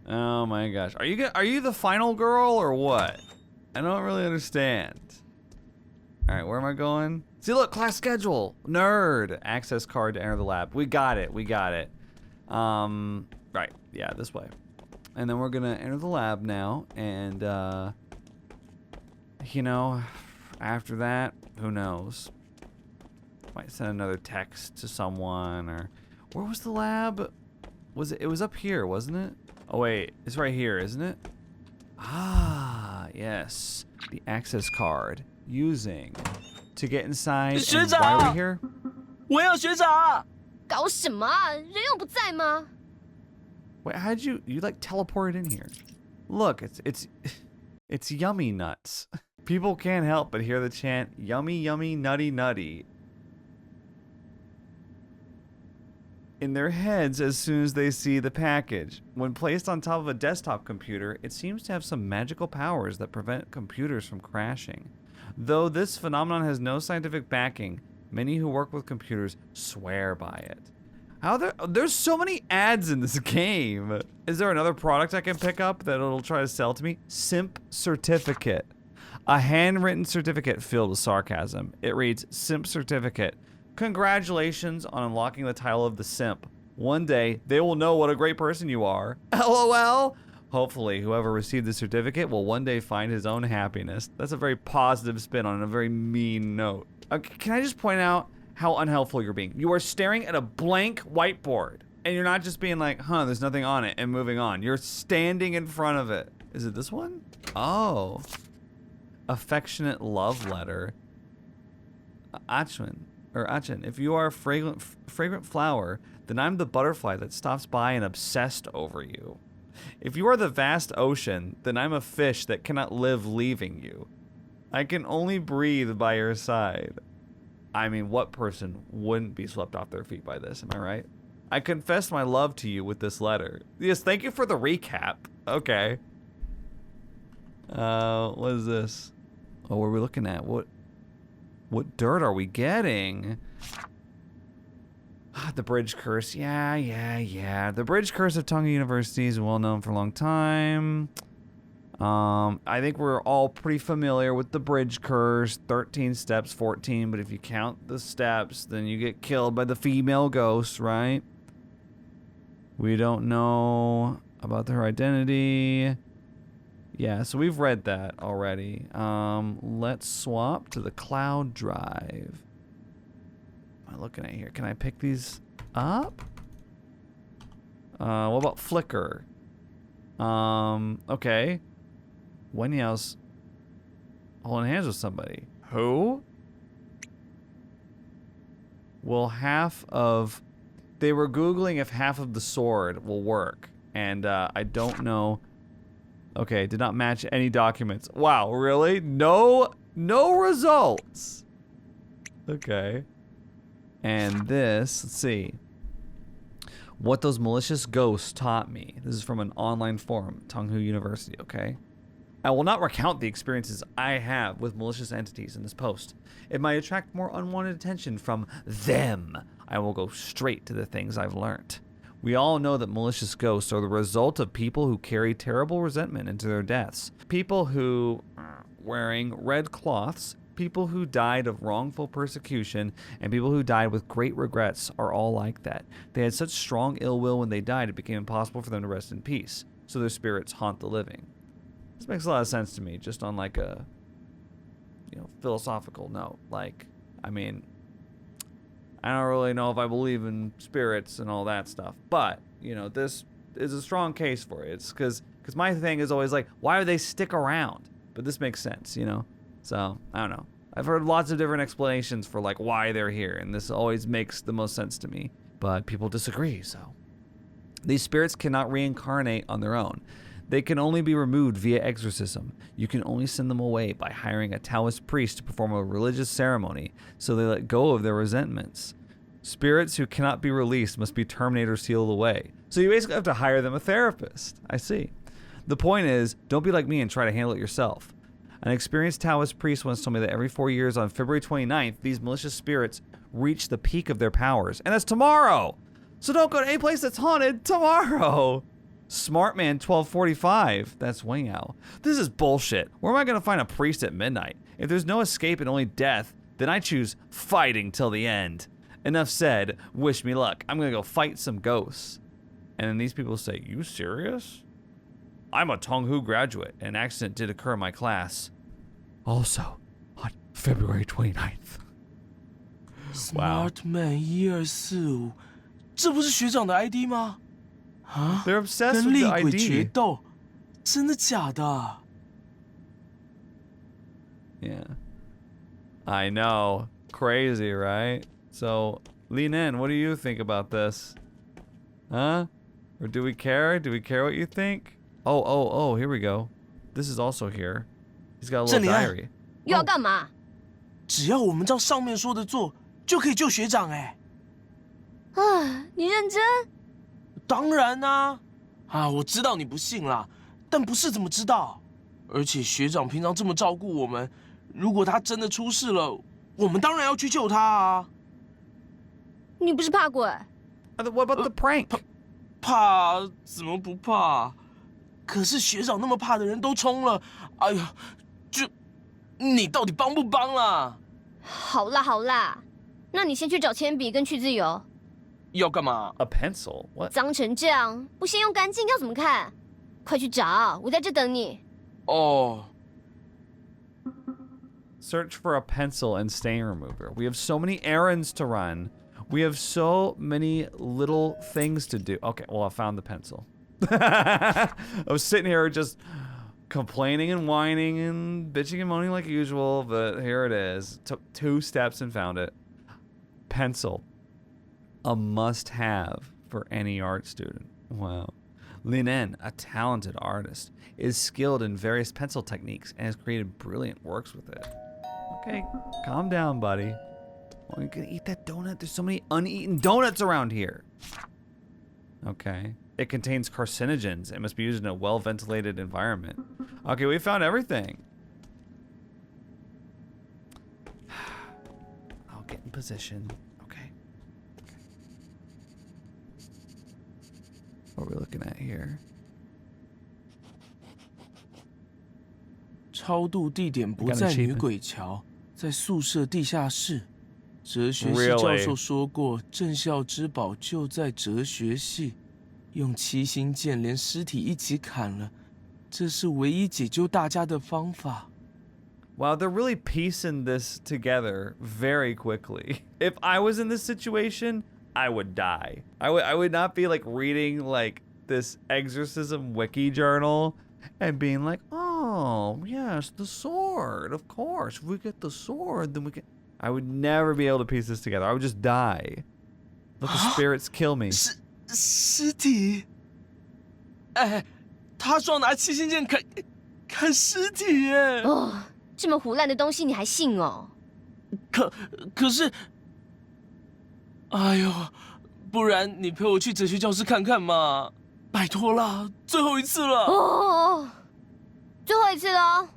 Oh my gosh. Are you the final girl or what? I don't really understand. All right, where am I going? See, look, class schedule. Nerd. Access card to enter the lab. We got it. Right. Yeah, this way. And then we're going to enter the lab now. And, you know, after that, who knows? Might send another text to someone or... Where was the lab? It was up here, wasn't it? Oh wait, it's right here, isn't it? Ah, yes. The access card. Using to get inside. And why are we here? 我要学长。搞什么啊？人又不在吗？ Wait, how'd you like teleported in here? Look, it's yummy nuts. People can't help but hear the chant yummy yummy nutty nutty in their heads as soon as they see the package. When placed on top of a desktop computer, it seems to have some magical powers that prevent computers from crashing. Though this phenomenon has no scientific backing, many who work with computers swear by it. There's so many ads in this game. Is there another product I can pick up that it'll try to sell to me? Simp certificate. A handwritten certificate filled with sarcasm. It reads, Simp certificate. Congratulations on unlocking the title of the simp. One day, they will know what a great person you are. LOL. Hopefully, whoever received the certificate will one day find his own happiness. That's a very positive spin on a very mean note. Can I just point out how unhelpful you're being? You are staring at a blank whiteboard, and you're not just being like, huh, there's nothing on it, and moving on. You're standing in front of it. Is it this one? Oh. Affectionate love letter. Achin, if you are a fragrant flower, then I'm the butterfly that stops by and obsessed over you. If you are the vast ocean, then I'm a fish that cannot live leaving you. I can only breathe by your side. I mean, what person wouldn't be swept off their feet by this, am I right? I confess my love to you with this letter. Yes, thank you for the recap. Okay. What is this? Oh, what are we looking at? What dirt are we getting? The bridge curse. Yeah. The bridge curse of Tonga University is well known for a long time. I think we're all pretty familiar with the bridge curse. 13 steps, 14. But if you count the steps, then you get killed by the female ghost, right? We don't know about her identity. Yeah, so we've read that already. Let's swap to the cloud drive. What am I looking at here? Can I pick these up? What about Flickr? Okay. Wenyow's holding hands with somebody. Who? They were Googling if half of the sword will work. And I don't know. Okay, did not match any documents. Wow, really? No results. Okay. And this, let's see. What those malicious ghosts taught me. This is from an online forum, Tonghu University, okay? I will not recount the experiences I have with malicious entities in this post. It might attract more unwanted attention from them. I will go straight to the things I've learned. We all know that malicious ghosts are the result of people who carry terrible resentment into their deaths. People who wearing red cloths, people who died of wrongful persecution, and people who died with great regrets are all like that. They had such strong ill will when they died, it became impossible for them to rest in peace. So their spirits haunt the living. This makes a lot of sense to me, just on like a, philosophical note. Like, I mean, I don't really know if I believe in spirits and all that stuff, but this is a strong case for it. It's because my thing is always like, why do they stick around? But this makes sense, So I don't know. I've heard lots of different explanations for like why they're here, and this always makes the most sense to me. But people disagree. So these spirits cannot reincarnate on their own. They can only be removed via exorcism. You can only send them away by hiring a Taoist priest to perform a religious ceremony so they let go of their resentments. Spirits who cannot be released must be terminated or sealed away. So you basically have to hire them a therapist. I see. The point is, don't be like me and try to handle it yourself. An experienced Taoist priest once told me that every 4 years on February 29th, these malicious spirits reach the peak of their powers. And that's tomorrow! So don't go to any place that's haunted tomorrow! Smartman 1245. That's Wang-Ao. This is bullshit. Where am I going to find a priest at midnight? If there's no escape and only death, then I choose fighting till the end. Enough said. Wish me luck. I'm going to go fight some ghosts. And then these people say, you serious? I'm a Tonghu graduate. An accident did occur in my class. Also, on February 29th. Wow. Smartman 1245，这不是学长的 ID 吗？啊 They're obsessed 跟 with 厉 the 鬼决 ID. 斗，真的假的？ Yeah. I know. Crazy, right? So, Li Nen, what do you think about this? Huh? Or do we care? Do we care what you think? Oh, here we go. This is also here. He's got a little 这里啊 diary. 又要干嘛？只要我们照上面说的做，就可以救学长哎。啊，你认真？当然啦、我知道你不信啦，但不是怎么知道？而且学长平常这么照顾我们，如果他真的出事了，我们当然要去救他啊。你不是怕鬼？ What about the prank? 怕怎么不怕？可是学长那么怕的人都冲了，哎呀，你到底帮不帮啦？好啦好啦，那你先去找铅笔跟去渍油。要干嘛？ A pencil? What? 脏成这样，不先用干净要怎么看？快去找，我在这等你。哦。Search for a pencil and stain remover. We have so many errands to run. We have so many little things to do. Okay, well, I found the pencil. I was sitting here just complaining and whining and bitching and moaning like usual, but here it is. Took 2 steps and found it. Pencil. A must-have for any art student. Wow. Li Nen, a talented artist, is skilled in various pencil techniques and has created brilliant works with it. Okay, calm down, buddy. Well, you gonna eat that donut? There's so many uneaten donuts around here. Okay. It contains carcinogens and must be used in a well-ventilated environment. Okay, we found everything. I'll get in position. Okay. What are we looking at here? 超度地点不在女鬼桥，在宿舍地下室。哲学系教授说过，镇校之宝就在哲学系。用7星剑连尸体一起砍了，这是唯一解救大家的方法。 Wow, they're really piecing this together very quickly. If I was in this situation, I would die. I would not be like reading like this exorcism wiki journal and being like, oh yes, the sword, of course. If we get the sword, then we can. I would never be able to piece this together. I would just die. Let the spirits kill me. 尸体？哎，他说要拿七星剑砍尸体耶！哦，这么胡乱的东西你还信哦？可是，哎呦，不然你陪我去哲学教室看看嘛，拜托啦，最后一次了。哦，最后一次喽。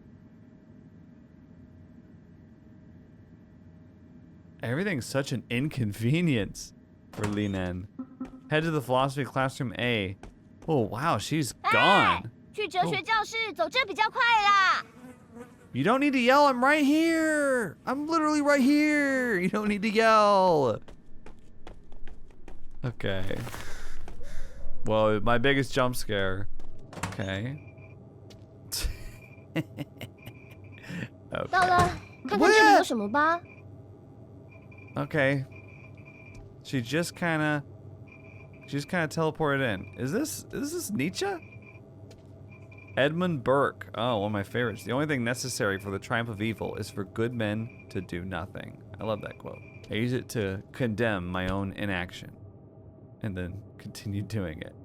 Everything's such an inconvenience for Linan. Head to the philosophy classroom A. Oh, wow, she's gone. 去哲学教室，走这比较快啦。You don't need to yell. I'm right here. I'm literally right here. You don't need to yell. Okay. Well, my biggest jump scare. Okay. 到了，看看这里有什么吧。Okay. She just kind of teleported in. Is this Nietzsche? Edmund Burke. Oh, one of my favorites. The only thing necessary for the triumph of evil is for good men to do nothing. I love that quote. I use it to condemn my own inaction and then continue doing it.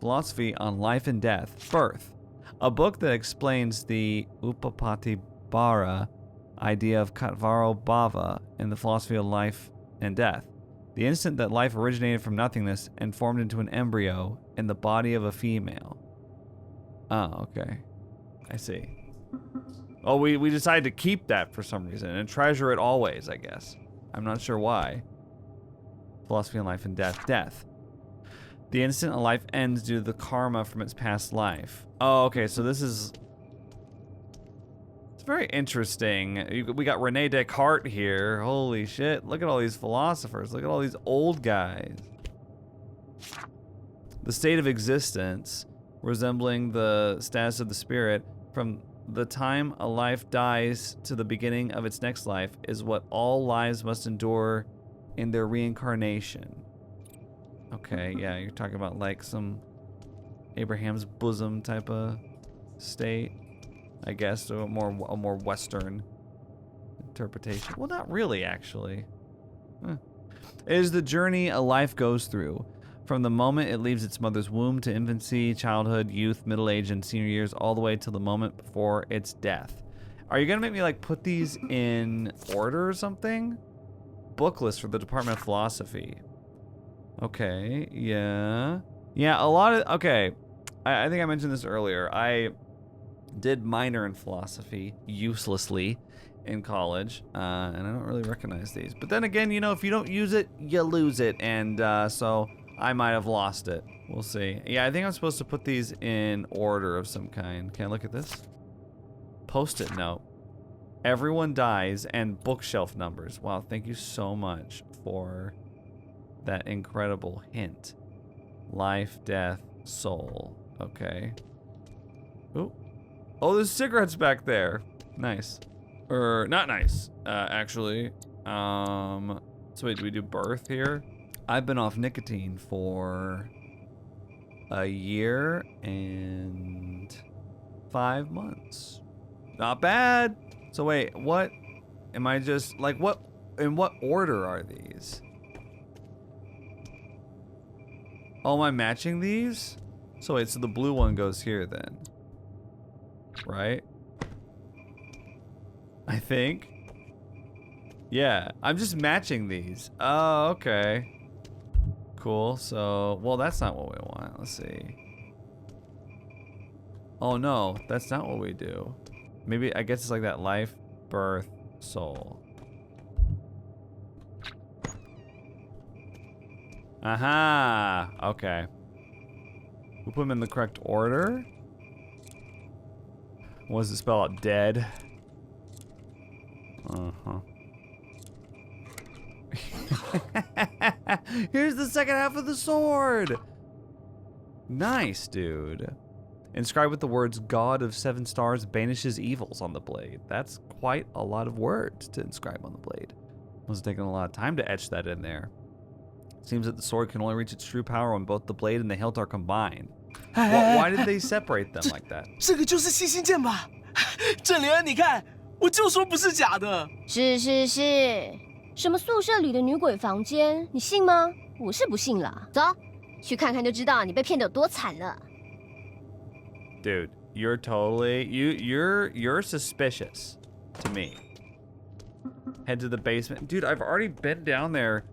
Philosophy on Life and Death. Birth. A book that explains the Upapatibhara idea of Katvaro Bhava in the philosophy of life and death. The instant that life originated from nothingness and formed into an embryo in the body of a female. Oh, okay. I see. Oh, we decided to keep that for some reason and treasure it always, I guess. I'm not sure why. Philosophy on life and death. Death. The instant a life ends due to the karma from its past life. Oh, okay, so this is... It's very interesting. We got Rene Descartes here. Holy shit. Look at all these philosophers. Look at all these old guys. The state of existence, resembling the status of the spirit, from the time a life dies to the beginning of its next life, is what all lives must endure in their reincarnation. Okay, yeah, you're talking about like some Abraham's bosom type of state. I guess, so a more Western interpretation. Well, not really, actually. It is the journey a life goes through, from the moment it leaves its mother's womb to infancy, childhood, youth, middle age, and senior years, all the way to the moment before its death. Are you gonna make me like put these in order or something? Book list for the Department of Philosophy. Okay, yeah, a lot of okay. I think I mentioned this earlier. I did minor in philosophy uselessly in college, and I don't really recognize these. But then again, you know, if you don't use it, you lose it, and so I might have lost it. We'll see. Yeah, I think I'm supposed to put these in order of some kind. Can I look at this? Post-it note. Everyone dies and bookshelf numbers. Wow, thank you so much for that incredible hint. Life, death, soul. Okay. Ooh. Oh, there's cigarettes back there. Nice. Or not nice, actually. So wait, do we do birth here? I've been off nicotine for a year and 5 months. Not bad. So wait, what am I just like what in what order are these? Oh, am I matching these? So wait, so the blue one goes here then. Right? I think. Yeah, I'm just matching these. Oh, okay. Cool. So, well, that's not what we want. Let's see. Oh no, that's not what we do. Maybe, I guess it's like that life, birth, soul. Aha! Okay. We put them in the correct order. What does it spell out? Dead? Uh-huh. Here's the second half of the sword! Nice, dude. Inscribed with the words, God of 7 stars banishes evils on the blade. That's quite a lot of words to inscribe on the blade. Must have taken a lot of time to etch that in there. Seems that the sword can only reach its true power when both the blade and the hilt are combined. Why did they separate them like that? 这个就是七星剑吧？郑灵儿，你看，我就说不是假的。是，什么宿舍里的女鬼房间，你信吗？我是不信啦。走，去看看就知道你被骗得有多惨了。Dude, you're totally you're suspicious to me. Head to the basement. Dude, I've already been down there.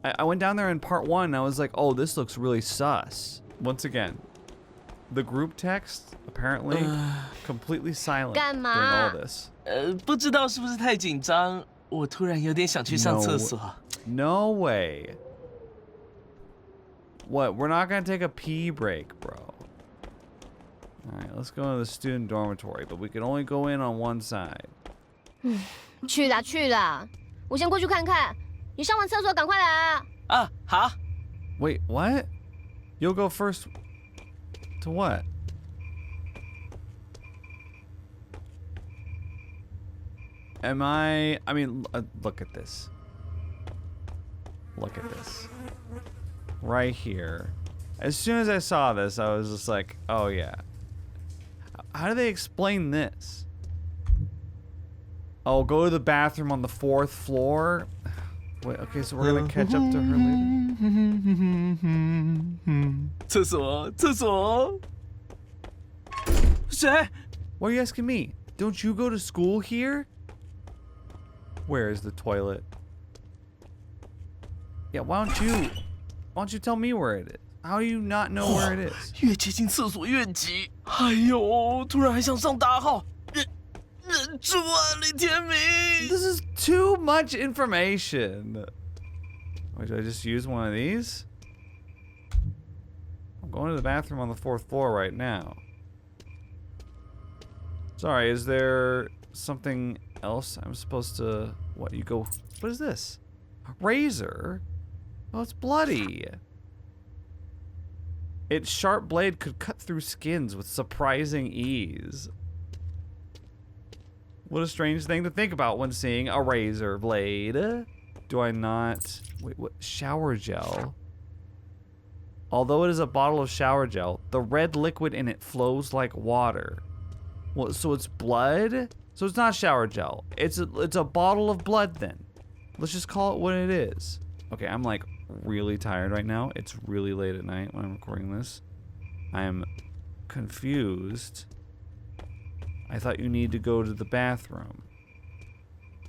I went down there in part 1 and I was like, oh, this looks really sus. Once again, the group text apparently completely silent during all this. 不知道是不是太紧张，我突然有点想去上厕所。No way. What? We're not gonna take a pee break, bro. Alright, let's go to the student dormitory, but we can only go in on one side. 去啦，我先过去看看。你上完厕所赶快来啊！啊，好。Wait, what? You'll go first to what? I mean, look at this. Look at this. Right here. As soon as I saw this, I was just like, oh yeah. How do they explain this? Oh, go to the bathroom on the 4th floor? Wait, okay, so we're gonna catch up to her later? 厕所。谁？ Why are you asking me? Don't you go to school here? Where is the toilet? Yeah, why don't you tell me where it is? How do you not know where it is? 越接近厕所越急。哎呦，突然还想上大号，忍住啊，李天明。This is too much information. Wait, do I just use one of these? I'm going to the bathroom on the 4th floor right now. Sorry, is there something else I'm supposed to... What, you go... What is this? Razor? Oh, it's bloody. Its sharp blade could cut through skins with surprising ease. What a strange thing to think about when seeing a razor blade. Do I not... Wait, what? Shower gel? Although it is a bottle of shower gel, the red liquid in it flows like water. Well, so it's blood? So it's not shower gel. It's a bottle of blood then. Let's just call it what it is. Okay, I'm like really tired right now. It's really late at night when I'm recording this. I am confused. I thought you need to go to the bathroom.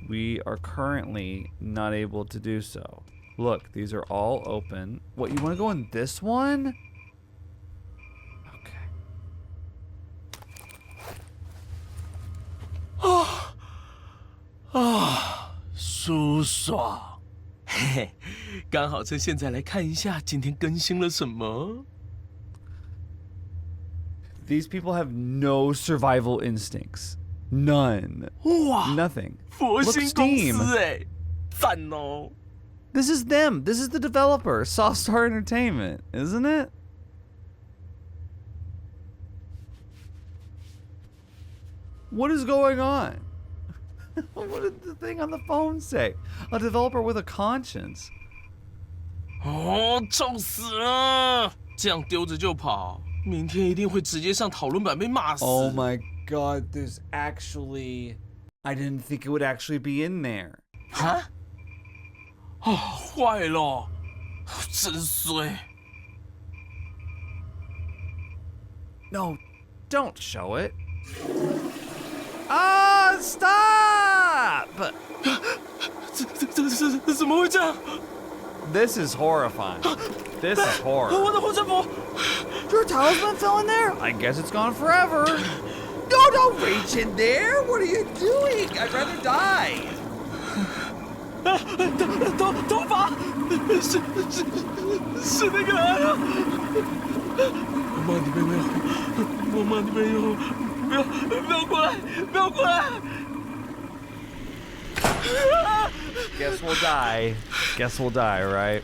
We are currently not able to do so. Look, these are all open. What, you want to go in this one? Okay. 舒爽。嘿嘿，刚好趁现在来看一下今天更新了什么。These people have no survival instincts. None. 哇 Nothing. 佛 Look, 心公 Steam. 司哎，赞哦！ This is them. This is the developer, Softstar Entertainment, isn't it? What is going on? What did the thing on the phone say? A developer with a conscience. 哦，臭死了！这样丢着就跑，明天一定会直接上讨论版被骂死。 Oh my god, there's actually... I didn't think it would actually be in there. 啊？哦，坏了，真衰！ No, don't show it. Ah, stop! 这怎么会这样？ This is horrifying. This is horror. 我的护身符！ Your talisman fell in there? I guess it's gone forever. No, don't reach in there. What are you doing? I'd rather die. 头发，是那个人啊！我妈你没有，不要过来，不要过来！ Guess we'll die. Guess we'll die, right?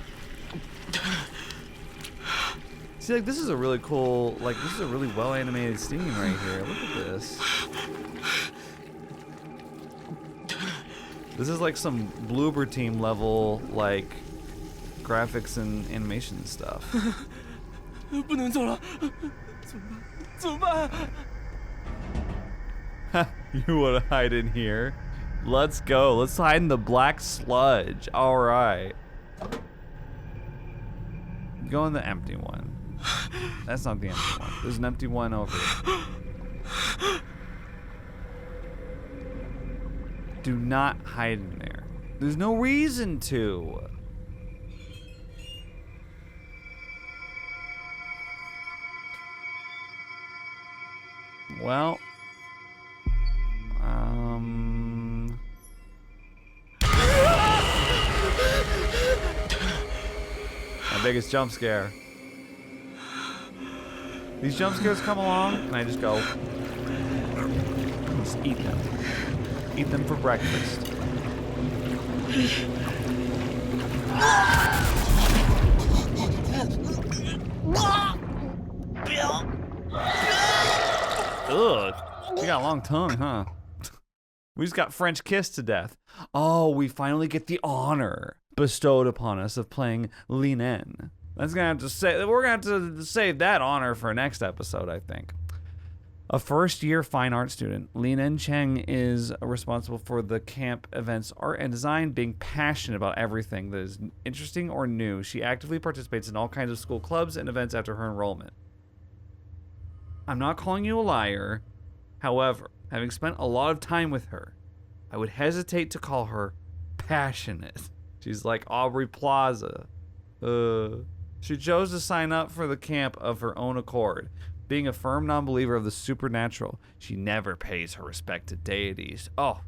See, like, this is a really cool, like, this is a really well animated scene right here. Look at this. This is like some Bloober Team level, like, graphics and animation stuff. 不能走了，怎么办？ You wanna hide in here? Let's go. Let's hide in the black sludge. All right. Go in the empty one. That's not the empty one. There's an empty one over here. Do not hide in there. There's no reason to. Well, my biggest jump scare. These jump scares come along, and I just go, just eat them. Eat them for breakfast. Ugh, you got a long tongue, huh? We just got French kissed to death. Oh, we finally get the honor bestowed upon us of playing Linen. We're gonna have to save that honor for next episode, I think. A first-year fine art student, Linen Cheng is responsible for the camp events, art and design, being passionate about everything that is interesting or new. She actively participates in all kinds of school clubs and events after her enrollment. I'm not calling you a liar. However, having spent a lot of time with her, I would hesitate to call her passionate. She's like Aubrey Plaza. She chose to sign up for the camp of her own accord. Being a firm non-believer of the supernatural, she never pays her respect to deities. Oh.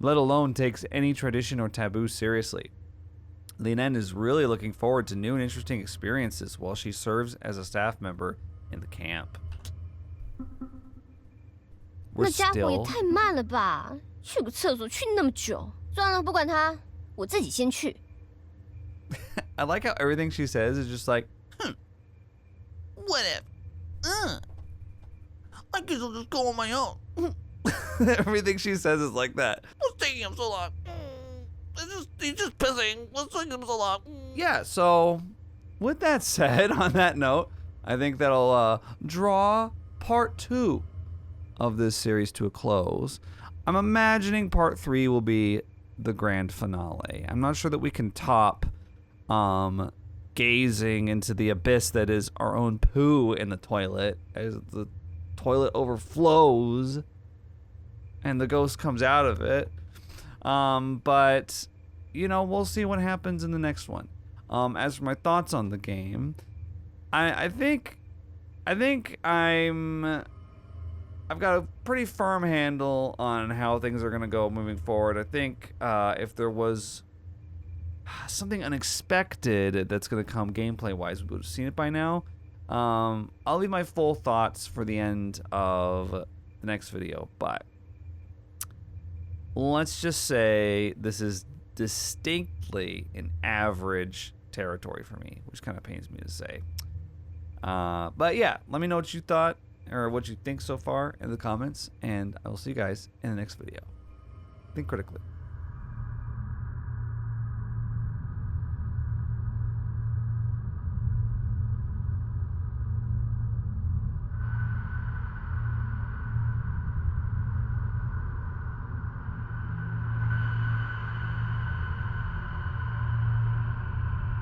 Let alone takes any tradition or taboo seriously. Linen is really looking forward to new and interesting experiences while she serves as a staff member in the camp. 那家伙也太慢了吧！去个厕所去那么久。算了，不管他，我自己先去。I like how everything she says is just like, Whatever. I guess I'll just go on my own. everything she says is like that. What's taking him so long? He's just pissing. What's taking him so long? Yeah, so with that said, on that note, I think that'll draw part 2 of this series to a close. I'm imagining part 3 will be the grand finale. I'm not sure that we can top gazing into the abyss that is our own poo in the toilet as the toilet overflows and the ghost comes out of it. But, you know, we'll see what happens in the next one. As for my thoughts on the game, I think I've got a pretty firm handle on how things are going to go moving forward. I think if there was something unexpected that's going to come gameplay-wise, we would have seen it by now. I'll leave my full thoughts for the end of the next video, but let's just say this is distinctly an average territory for me, which kind of pains me to say. But yeah, let me know what you thought or what you think so far in the comments, and I will see you guys in the next video. Think critically.